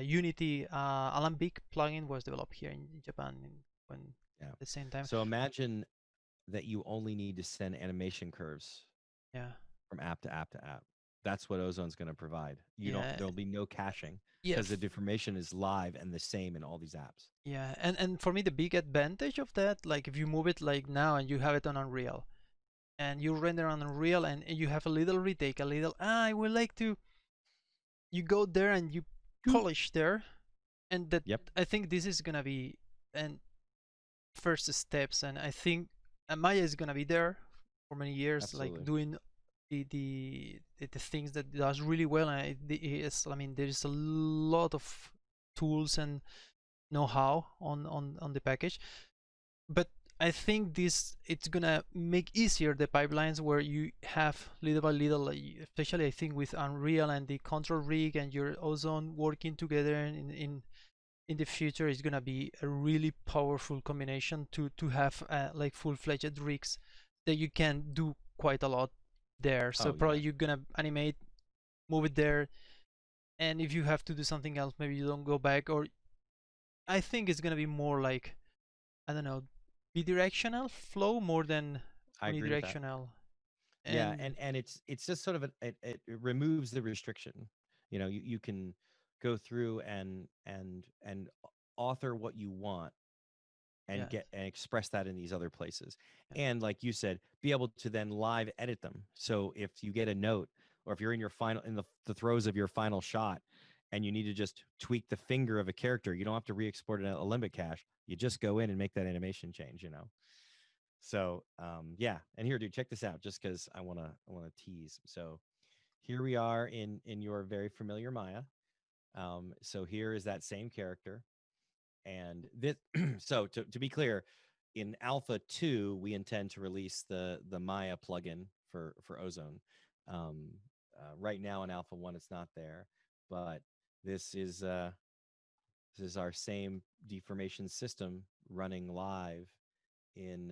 Unity Alembic plugin was developed here in Japan when Yeah. at the same time. So imagine that you only need to send animation curves Yeah, from app to app to app. That's what Ozone's going to provide. You don't. yeah, There'll be no caching yeah, because the deformation is live and the same in all these apps. yeah. And for me, the big advantage of that, like if you move it like now and you have it on Unreal, and you render on Unreal, and you have a little retake, a little. I would like to. You go there and you polish there, and that Yep. I think this is gonna be and first steps, and I think Maya is gonna be there for many years, like Absolutely. doing the things that it does really well. And I mean, there is a lot of tools and know-how on the package, but I think this it's gonna make easier the pipelines where you have little by little, especially I think with Unreal and the control rig and your Ozone working together in the future is gonna be a really powerful combination to have like full-fledged rigs that you can do quite a lot there. So Oh probably yeah. you're gonna animate, move it there, and if you have to do something else, maybe you don't go back. Or I think it's gonna be more like, I don't know, bidirectional flow more than I agree with that. unidirectional. Yeah, And and it's just sort of it removes the restriction. You know, you can go through and author what you want and yeah, get and express that in these other places. yeah, And like you said, be able to then live edit them. So if you get a note or if you're in your final in the throes of your final shot and you need to just tweak the finger of a character, you don't have to re-export it a limbic cache. You just go in and make that animation change, you know. So yeah, and here, dude, check this out, just because I wanna tease. So here we are in your very familiar Maya. So here is that same character, and this. So to be clear, in Alpha 2, we intend to release the Maya plugin for Ozone. Um, right now in Alpha 1, it's not there, but this is uh, this is our same deformation system running live in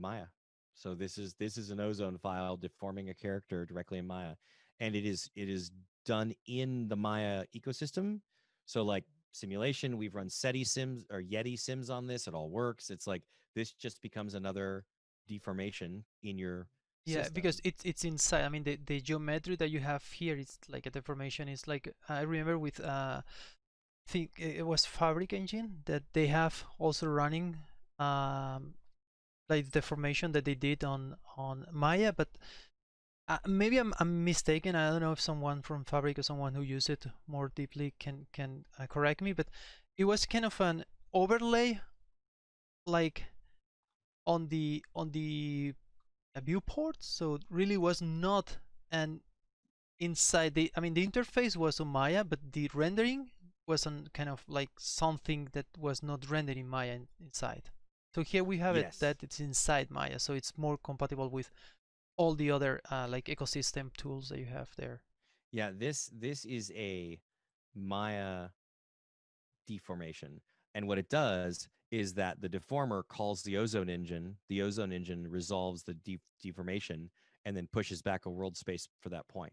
Maya. So this is an Ozone file deforming a character directly in Maya, and it is done in the Maya ecosystem. So like simulation, we've run SETI sims or Yeti sims on this. It all works. It's like this just becomes another deformation in your yeah, system. because it's inside. I mean, the geometry that you have here is like a deformation. It's like I remember with think it was Fabric Engine that they have also running um, like the formation that they did on Maya, but maybe I'm mistaken. I don't know if someone from Fabric or someone who used it more deeply can correct me, but it was kind of an overlay like on the viewport, so it really was not an inside the, I mean, the interface was on Maya, but the rendering was on kind of like something that was not rendered in Maya inside. So here we have it Yes. that it's inside Maya, so it's more compatible with all the other like ecosystem tools that you have there. Yeah, this is a Maya deformation. And what it does is that the deformer calls the ozone engine resolves the deformation and then pushes back a world space for that point.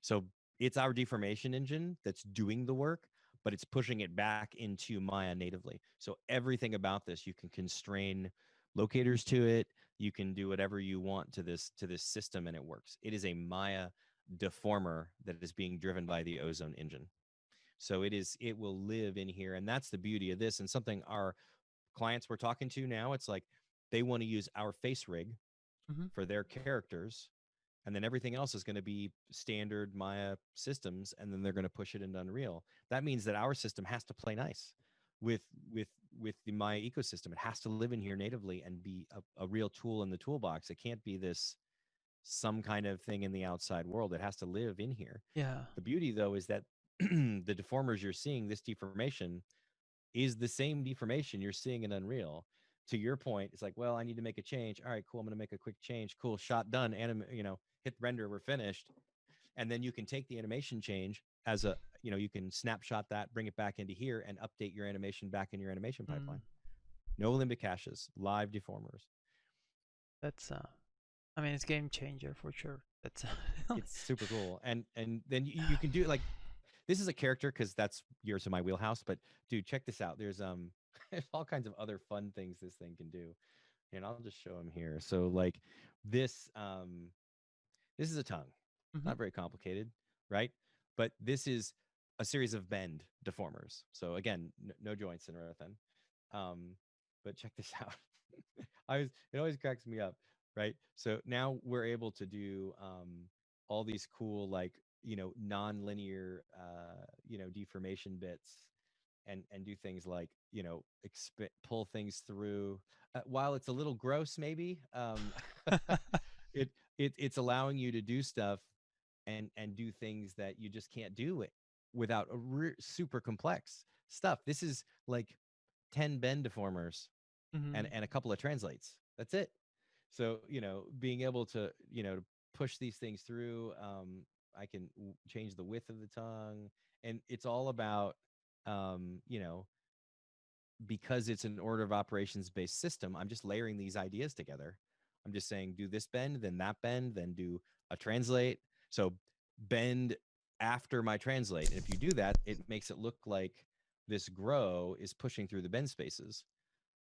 So it's our deformation engine that's doing the work, but it's pushing it back into Maya natively. So everything about this, you can constrain locators to it. You can do whatever you want to this system, and it works. It is a Maya deformer that is being driven by the ozone engine. So it will live in here. And that's the beauty of this. And something our clients we're talking to now, it's like they want to use our face rig Mm-hmm. for their characters. And then everything else is going to be standard Maya systems. And then they're going to push it into Unreal. That means that our system has to play nice with with with the Maya ecosystem. It has to live in here natively and be a real tool in the toolbox. It can't be this some kind of thing in the outside world. It has to live in here. Yeah. The beauty though is that the deformers you're seeing, this deformation is the same deformation you're seeing in Unreal. To your point, it's like, well, I need to make a change. All right, cool. I'm going to make a quick change. Cool, shot done. Hit render. We're finished. And then you can take the animation change as a, you can snapshot that, bring it back into here, and update your animation back in your animation Mm, pipeline. No limbic caches, live deformers. that's I mean, it's game changer for sure. That's It's super cool. And then you can do like this is a character because that's years of my wheelhouse. But dude, check this out. There's there's all kinds of other fun things this thing can do. And I'll just show them here. So like this is a tongue. Mhm. Not very complicated, right? But this is a series of bend deformers. So again, no joints and everything. Um, but check this out. It always cracks me up, right? So now we're able to do all these cool like non-linear deformation bits and do things like pull things through. While it's a little gross, maybe it it's allowing you to do stuff and do things that you just can't do it without super complex stuff. This is like 10 bend deformers and Mhm. and a couple of translates. That's it. So being able to to push these things through. I can change the width of the tongue, and it's all about you know because it's an order of operations based system. I'm just layering these ideas together. I'm just saying do this bend, then that bend, then do a translate. So bend after my translate, and if you do that, it makes it look like this grow is pushing through the bend spaces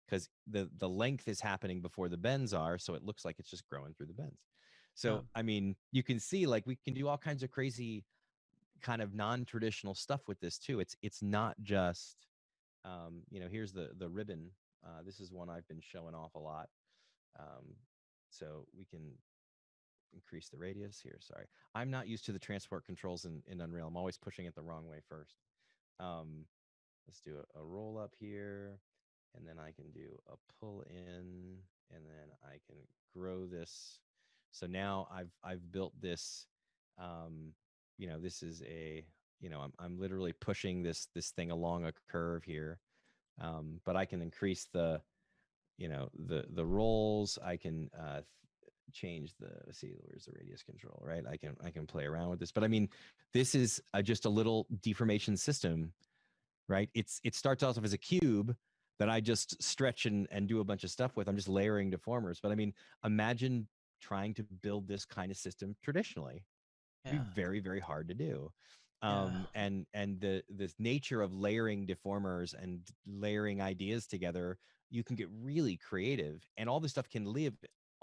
because the length is happening before the bends are, so it looks like it's just growing through the bends. So Um, I mean, you can see like we can do all kinds of crazy kind of non-traditional stuff with this too. It's not just here's the ribbon. This is one I've been showing off a lot. Um, so we can increase the radius here. Sorry, I'm not used to the transport controls in Unreal. I'm always pushing it the wrong way first. Um, let's do a roll up here, and then I can do a pull in, and then I can grow this. So now I've built this. Um, this is a I'm literally pushing this thing along a curve here, but I can increase the rolls. I can change the, let's see, where's the radius control, right? I can play around with this, but I mean, this is just a little deformation system, right? It starts off as a cube that I just stretch and do a bunch of stuff with. I'm just layering deformers, but I mean, imagine trying to build this kind of system traditionally. It'd yeah. be very, very hard to do. Yeah. And the this nature of layering deformers and layering ideas together, you can get really creative, and all this stuff can live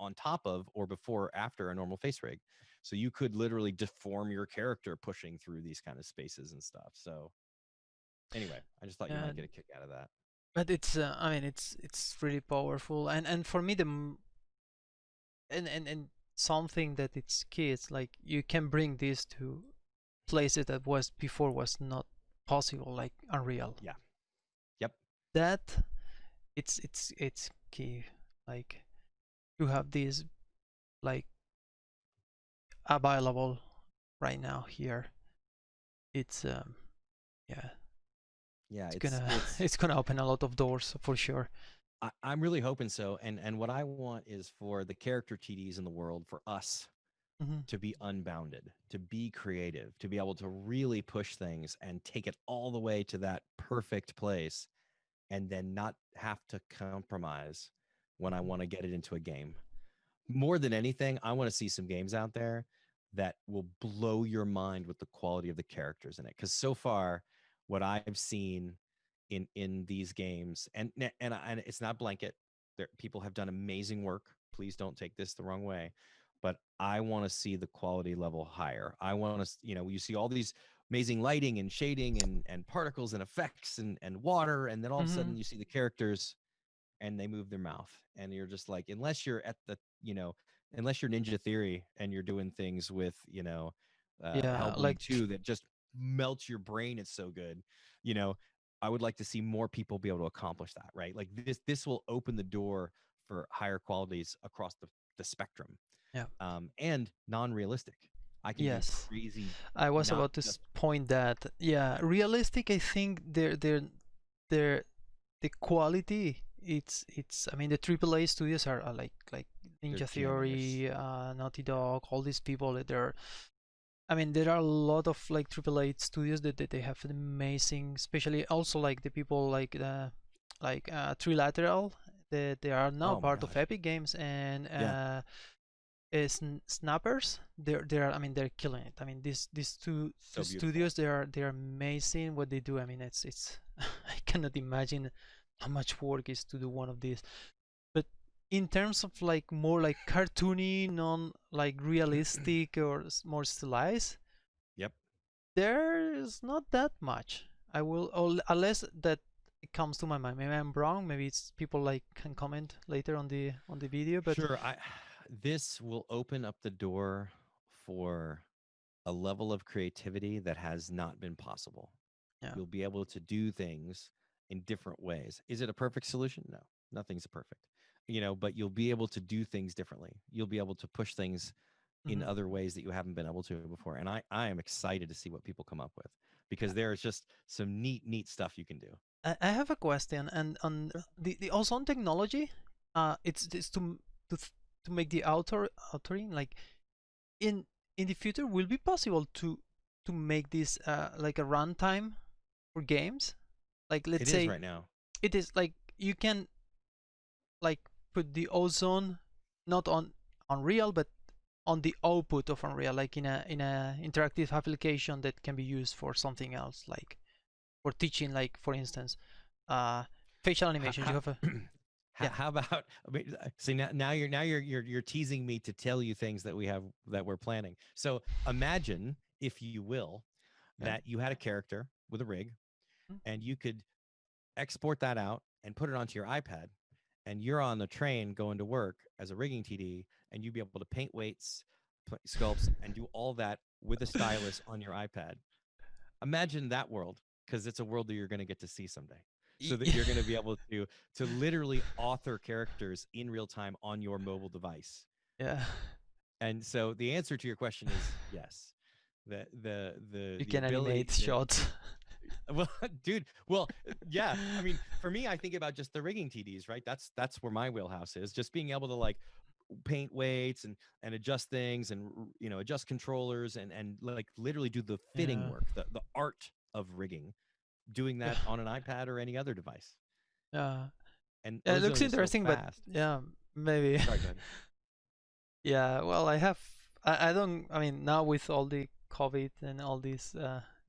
on top of or before or after a normal face rig. So you could literally deform your character pushing through these kind of spaces and stuff. So anyway, I just thought you Yeah. might get a kick out of that. But it's I mean it's really powerful, and for me and something that it's key. It's like you can bring this to places that was before was not possible, like Unreal. Yeah. Yep. That it's key. Like you have this like available right now here. It's yeah, Yeah. it's It's gonna it's it's gonna open a lot of doors for sure. I'm really hoping so. And what I want is for the character TDs in the world, for us Hmm. to be unbounded, to be creative, to be able to really push things and take it all the way to that perfect place and then not have to compromise when I want to get it into a game. More than anything, I want to see some games out there that will blow your mind with the quality of the characters in it. Because so far, what I've seen in these games, and it's not blanket. There, people have done amazing work. Please don't take this the wrong way, but I want to see the quality level higher. I want to, you see all these amazing lighting and shading and particles and effects and water, and then all of a Hmm. sudden you see the characters and they move their mouth, and you're just like, unless you're at the unless you're Ninja Theory and you're doing things with Yeah, Hellblade like 2 that just melts your brain, it's so good. you know I would like to see more people be able to accomplish that, right? Like this will open the door for higher qualities across the the spectrum, Yeah. and non-realistic. I can do Yes. crazy, I was not about to just point that. Yeah, realistic. I think they're the quality. It's. I mean, the AAA studios are like they're Ninja generous. Theory, Naughty Dog, all these people. They're. I mean, there are a lot of like AAA studios that they have an amazing, especially also like the people like Trilateral. They are now Oh my part of gosh. Epic Games and Yeah, Snappers. They're I mean they're killing it. I mean these two so beautiful. studios they're amazing what they do. I mean it's I cannot imagine how much work is to do one of these. But in terms of like more like cartoony, non like realistic or more stylized, Yep. there's not that much. I will unless that it comes to my mind. Maybe I'm wrong. Maybe it's people like can comment later on the video. But Sure. I This will open up the door for a level of creativity that has not been possible. yeah. You'll be able to do things in different ways. Is it a perfect solution? No, nothing's perfect. But you'll be able to do things differently. You'll be able to push things in Mhm. other ways that you haven't been able to before. And I am excited to see what people come up with because there's just some neat stuff you can do. I have a question, and on Sure. the ozone technology, it's to to make the authoring like in in the future will be possible to make this like a runtime for games. Like It let's is say right now. it is like you can like put the ozone not on Unreal but on the output of Unreal, like in a interactive application that can be used for something else, like for teaching, like for instance, uh, facial How, animations. You how, have a how, yeah, how about I mean, see now you're teasing me to tell you things that we're planning. So imagine, if you will, yeah, that you had a character with a rig, mm, and you could export that out and put it onto your iPad, and you're on the train going to work as a rigging TD, and you'd be able to paint weights, sculpts, and do all that with a stylus on your iPad. Imagine that world, because it's a world that you're going to get to see someday. So that you're going to be able to literally author characters in real time on your mobile device. yeah. And so the answer to your question is yes. You The can animate ability to shots. well, dude, well, yeah. I mean, for me, I think about just the rigging TDs, right? That's where my wheelhouse is. Just being able to like paint weights and adjust things, and adjust controllers, and like literally do the fitting Yeah, work, the art of rigging, doing yeah, that on an iPad or any other device. yeah. And Yeah, it looks Ozone is so interesting, but fast. yeah, maybe. Sorry, go ahead. Yeah, well, I don't. I mean, now with all the COVID and all this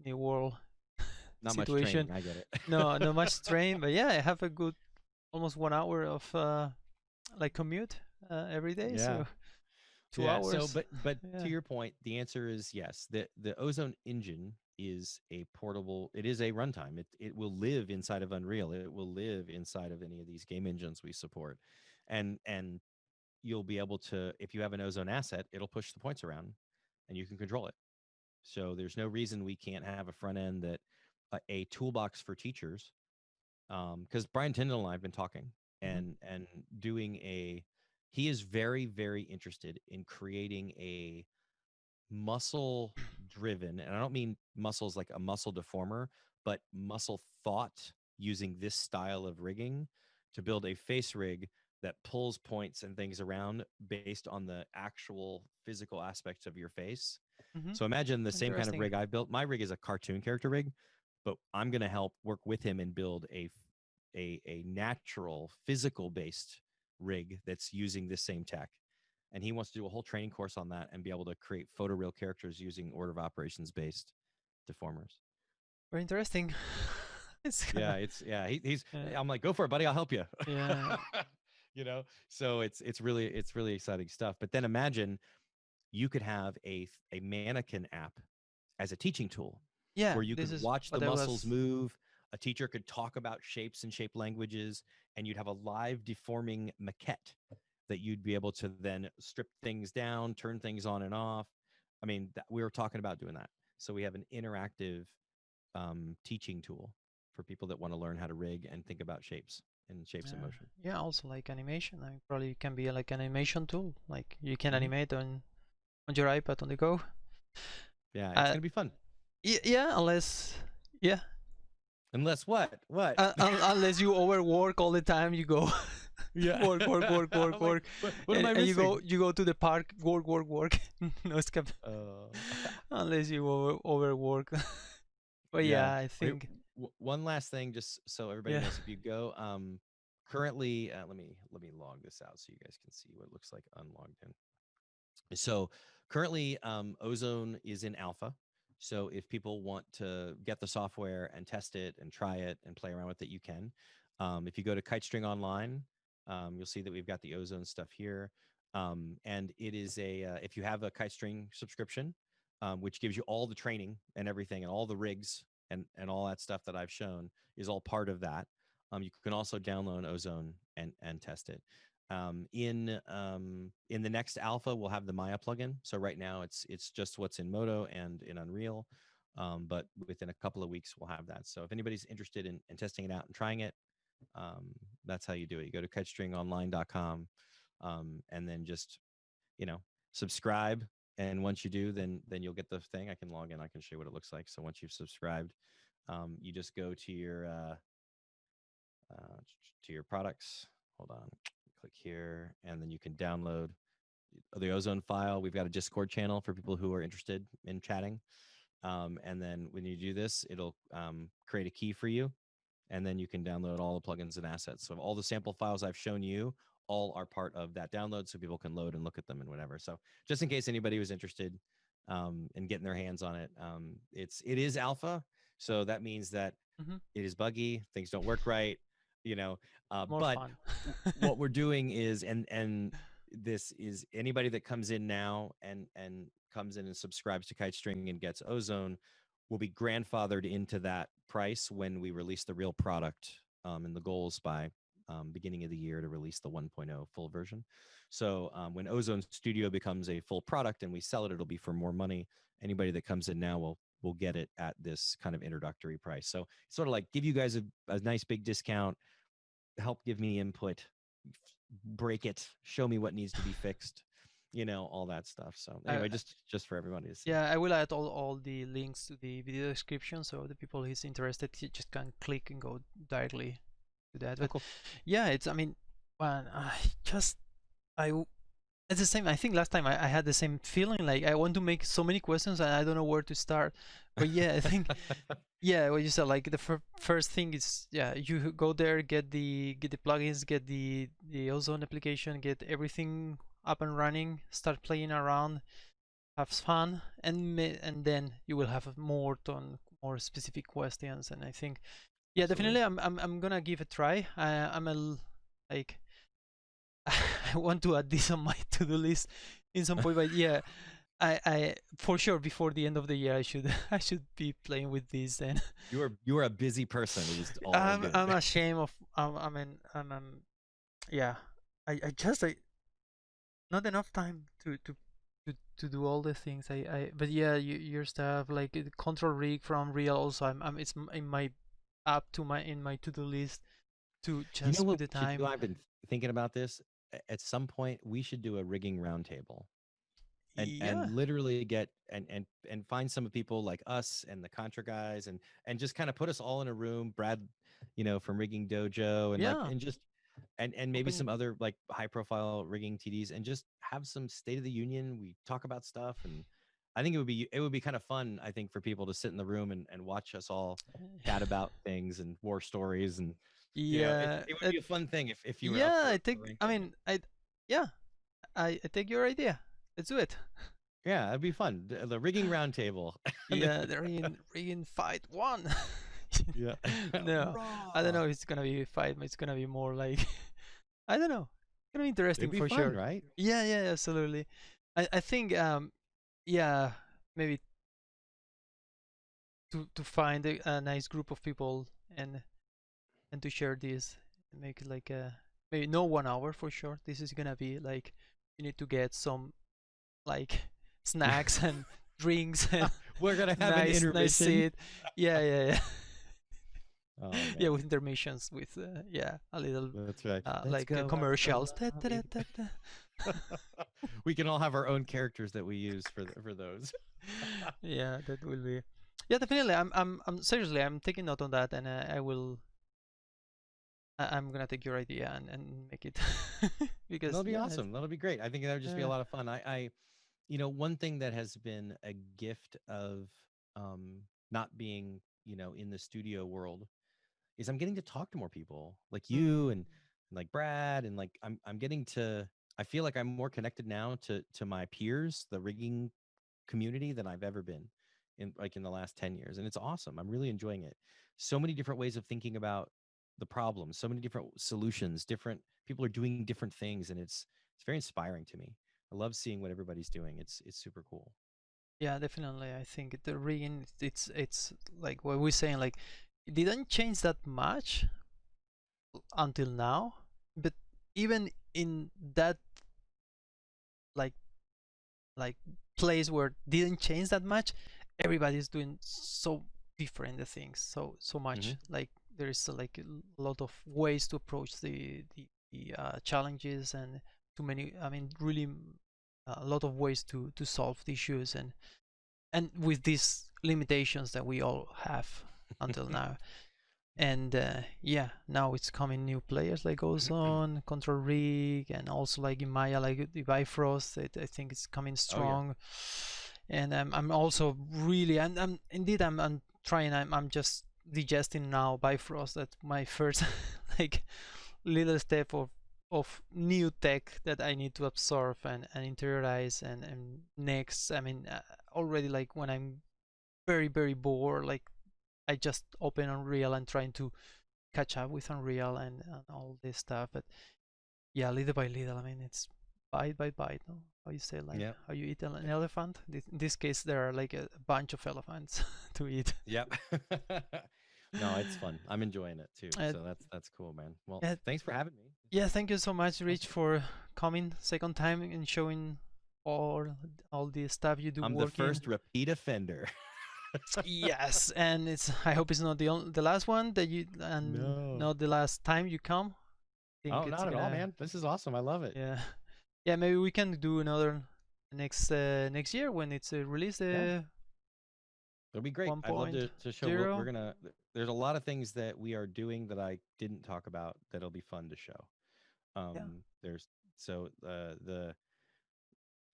new world Not much situation, training. I get it. no much train, but yeah, I have a good almost 1 hour of like commute every day, Yeah. so two Yeah. So, hours. but to Yeah. your point, the answer is yes. The Ozone engine is a portable. It is a runtime. It will live inside of Unreal. It will live inside of any of these game engines we support, and you'll be able to, if you have an Ozone asset, it'll push the points around, and you can control it. So there's no reason we can't have a front end that a toolbox for teachers. Because Brian Tyndall and I have been talking, Hmm. and doing a. He is very interested in creating a muscle driven, and I don't mean muscles like a muscle deformer, but muscle thought, using this style of rigging to build a face rig that pulls points and things around based on the actual physical aspects of your face. Hmm. So imagine the same kind of Interesting. rig I built. My rig is a cartoon character rig, but I'm going to help work with him and build a natural physical based rig that's using this same tech. And he wants to do a whole training course on that and be able to create photoreal characters using order of operations based deformers. Very interesting. It's kind Yeah, of he's. uh, I'm like, go for it, buddy. I'll help you. yeah, So it's really exciting stuff. But then imagine you could have a mannequin app as a teaching tool, yeah. where you This could is watch the what I muscles was. move. A teacher could talk about shapes and shape languages, and you'd have a live deforming maquette that you'd be able to then strip things down, turn things on and off. I mean, we were talking about doing that. So we have an interactive teaching tool for people that want to learn how to rig and think about shapes in shapes and motion. Yeah, also like animation. I mean, probably can be like an animation tool. Like you can Hmm. animate on your iPad on the go. Yeah, it's Uh, gonna be fun. yeah, unless yeah, Unless what? unless you overwork all the time, you go Yeah. work, work, work, work, Like, work, what am I and missing? you go to the park, work, work, work. No escape Uh, unless you overwork. But yeah. yeah, I Okay, think one last thing, just so everybody yeah. knows, if you go, currently, let me log this out so you guys can see what it looks like unlogged in. So currently, Ozone is in alpha. So if people want to get the software and test it and try it and play around with it, you can. If you go to Kitestring Online, you'll see that we've got the Ozone stuff here. And it is if you have a Kitestring subscription, which gives you all the training and everything and all the rigs and all that stuff that I've shown is all part of that. You can also download Ozone and test it. In the next alpha, we'll have the Maya plugin. So right now, it's just what's in Modo and in Unreal. But within a couple of weeks, we'll have that. So if anybody's interested in testing it out and trying it, that's how you do it. You go to kitestringonline.com, and then just you know subscribe. And once you do, then you'll get the thing. I can log in. I can show you what it looks like. So once you've subscribed, you just go uh, to your products. Hold on, click here, and then you can download the Ozone file. We've got a Discord channel for people who are interested in chatting. And then when you do this, it'll create a key for you, and then you can download all the plugins and assets. So all the sample files I've shown you all are part of that download, so people can load and look at them and whatever. So just in case anybody was interested in getting their hands on it, it is alpha, so that means that Hmm. it is buggy, things don't work right, you know. More But fun. what we're doing is, and this is anybody that comes in now and comes in and subscribes to Kitestring and gets Ozone will be grandfathered into that price when we release the real product. And the goal is by beginning of the year to release the 1.0 full version. So when Ozone Studio becomes a full product and we sell it, it'll be for more money. Anybody that comes in now will get it at this kind of introductory price. So sort of like give you guys a nice big discount, help give me input, break it, show me what needs to be fixed, all that stuff. So I, anyway, just for everybody to see. yeah, I will add all the links to the video description, so the people who's interested just can click and go directly to that. Oh, But cool. yeah, it's I mean, man, I it's the same. I think last time I had the same feeling. Like I want to make so many questions and I don't know where to start. But yeah, I think yeah, what you said, like the first thing is yeah, you go there, get the plugins, get the Ozone application, get everything up and running, start playing around, have fun, and then you will have more specific questions. And I think yeah, Absolutely. definitely I'm gonna give a try. Like I want to add this on my to-do list in some point, but yeah, I for sure before the end of the year I should I should be playing with this. And You are a busy person. It is all I'm good. ashamed of I mean yeah, I just not enough time to do all the things I but yeah, your stuff like the control rig from real also I'm it's in my up to my in my to-do list to You know just what put the we should do? time. I've been thinking about this. At some point, we should do a rigging roundtable and Yeah, literally get and find some of people like us and the Contra guys and just kind of put us all in a room. Brad, from Rigging Dojo and like yeah, and just and maybe open some other like high profile rigging TDs and just have some state of the union. We talk about stuff and I think it would be kind of fun, I think, for people to sit in the room and watch us all chat about things and war stories and it, yeah, it would be a fun thing if you were up yeah, for I think rank I building. mean yeah, I take your idea. Let's do it. Yeah, it'd be fun. The rigging roundtable. Yeah, they're in fight one. Yeah. No, I don't Raw. know if it's gonna be a fight, but it's gonna be more like I don't know. It's gonna be It'd interesting be for fun, sure. right? Yeah, yeah, absolutely. I think yeah, maybe to find a nice group of people and to share this and make it like a maybe no 1 hour for sure. This is gonna be like you need to get some like snacks and drinks and We're gonna have an nice intermission. seat. Yeah, yeah, yeah. Oh Yeah, man, with intermissions, with yeah, a little that's right. Let's like go commercials. Ta, ta, ta, outside. ta, ta. We can all have our own characters that we use for those. Yeah, that will be. Yeah, definitely. I'm seriously. I'm taking note on that, and I will. I'm gonna take your idea and make it because That'll be yeah, awesome. That'll be great. I think that would just be a uh, lot of fun. One thing that has been a gift of um, not being, in the studio world is I'm getting to talk to more people like you mm, and like Brad and like I'm getting to. I feel like I'm more connected now to my peers, the rigging community than I've ever been in the last 10 years. And it's awesome. I'm really enjoying it. So many different ways of thinking about the problem, so many different solutions, different people are doing different things. And it's very inspiring to me. I love seeing what everybody's doing. It's super cool. yeah, definitely. I think the rigging it's like what we're saying. Like it didn't change that much until now, but even in that like like place where it didn't change that much, everybody's doing so different the things, so Hmm. much. Like there is like a lot of ways to approach the challenges, and too many. I mean, really a lot of ways to solve the issues, and with these limitations that we all have until now. And yeah, now it's coming new players like Ozone, Control Rig, and also like in Maya, like the Bifrost. I think it's coming Oh yeah. strong. And I'm also really, I'm indeed, I'm trying. I'm just digesting now Bifrost. That my first like little step of new tech that I need to absorb and interiorize. And next, I mean, already like when I'm very bored, like I just open Unreal and trying to catch up with Unreal and all this stuff. But yeah, little by little, I mean, it's bite by bite. No? How you say, like Yep. how you eat an elephant? In this case, there are like a bunch of elephants to eat. Yep. No, it's fun. I'm enjoying it too. Uh, So that's cool, man. Well, yeah, thanks for having me. This yeah. is Thank you so much, Rich, awesome. for coming second time and showing all all the stuff you do I'm the working. first repeat offender. Yes, and it's. I hope it's not the last one that you and No. not the last time you come. I think Oh, it's not at all, gonna. man. This is awesome. I love it. Yeah, yeah. Maybe we can do another next year when it's released. Yeah. It'll be great. I'd love to show. We're 1.0. gonna. There's a lot of things that we are doing that I didn't talk about that'll be fun to show. Yeah. There's so the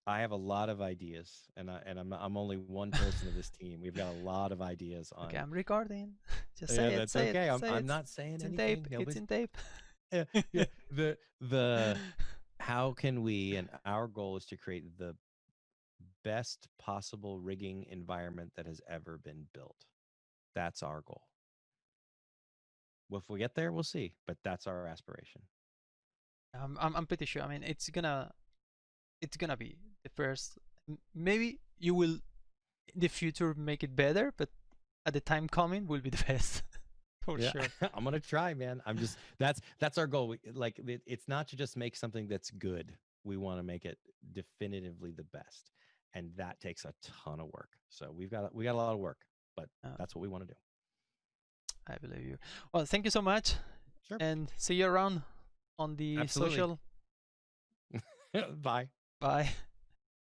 I have a lot of ideas, and I'm only one person of this team. We've got a lot of ideas Okay, on. I'm recording. Just Yeah, say it. that's Say it. okay. I'm Say I'm it. not saying It's in tape. anything. It's Nobody's. in tape. Yeah, yeah. The how can we, and our goal is to create the best possible rigging environment that has ever been built. That's our goal. Well, if we get there, we'll see. But that's our aspiration. I'm pretty sure. I mean, it's gonna be the first. Maybe you will in the future make it better, but at the time coming will be the best for Yeah, sure. I'm gonna try, man. I'm just that's our goal. It's not to just make something that's good. We want to make it definitively the best, and that takes a ton of work. So we got a lot of work, but Uh, that's what we want to do. I believe you. Well, thank you so much, Sure, and see you around on the absolutely. social. Bye. Bye.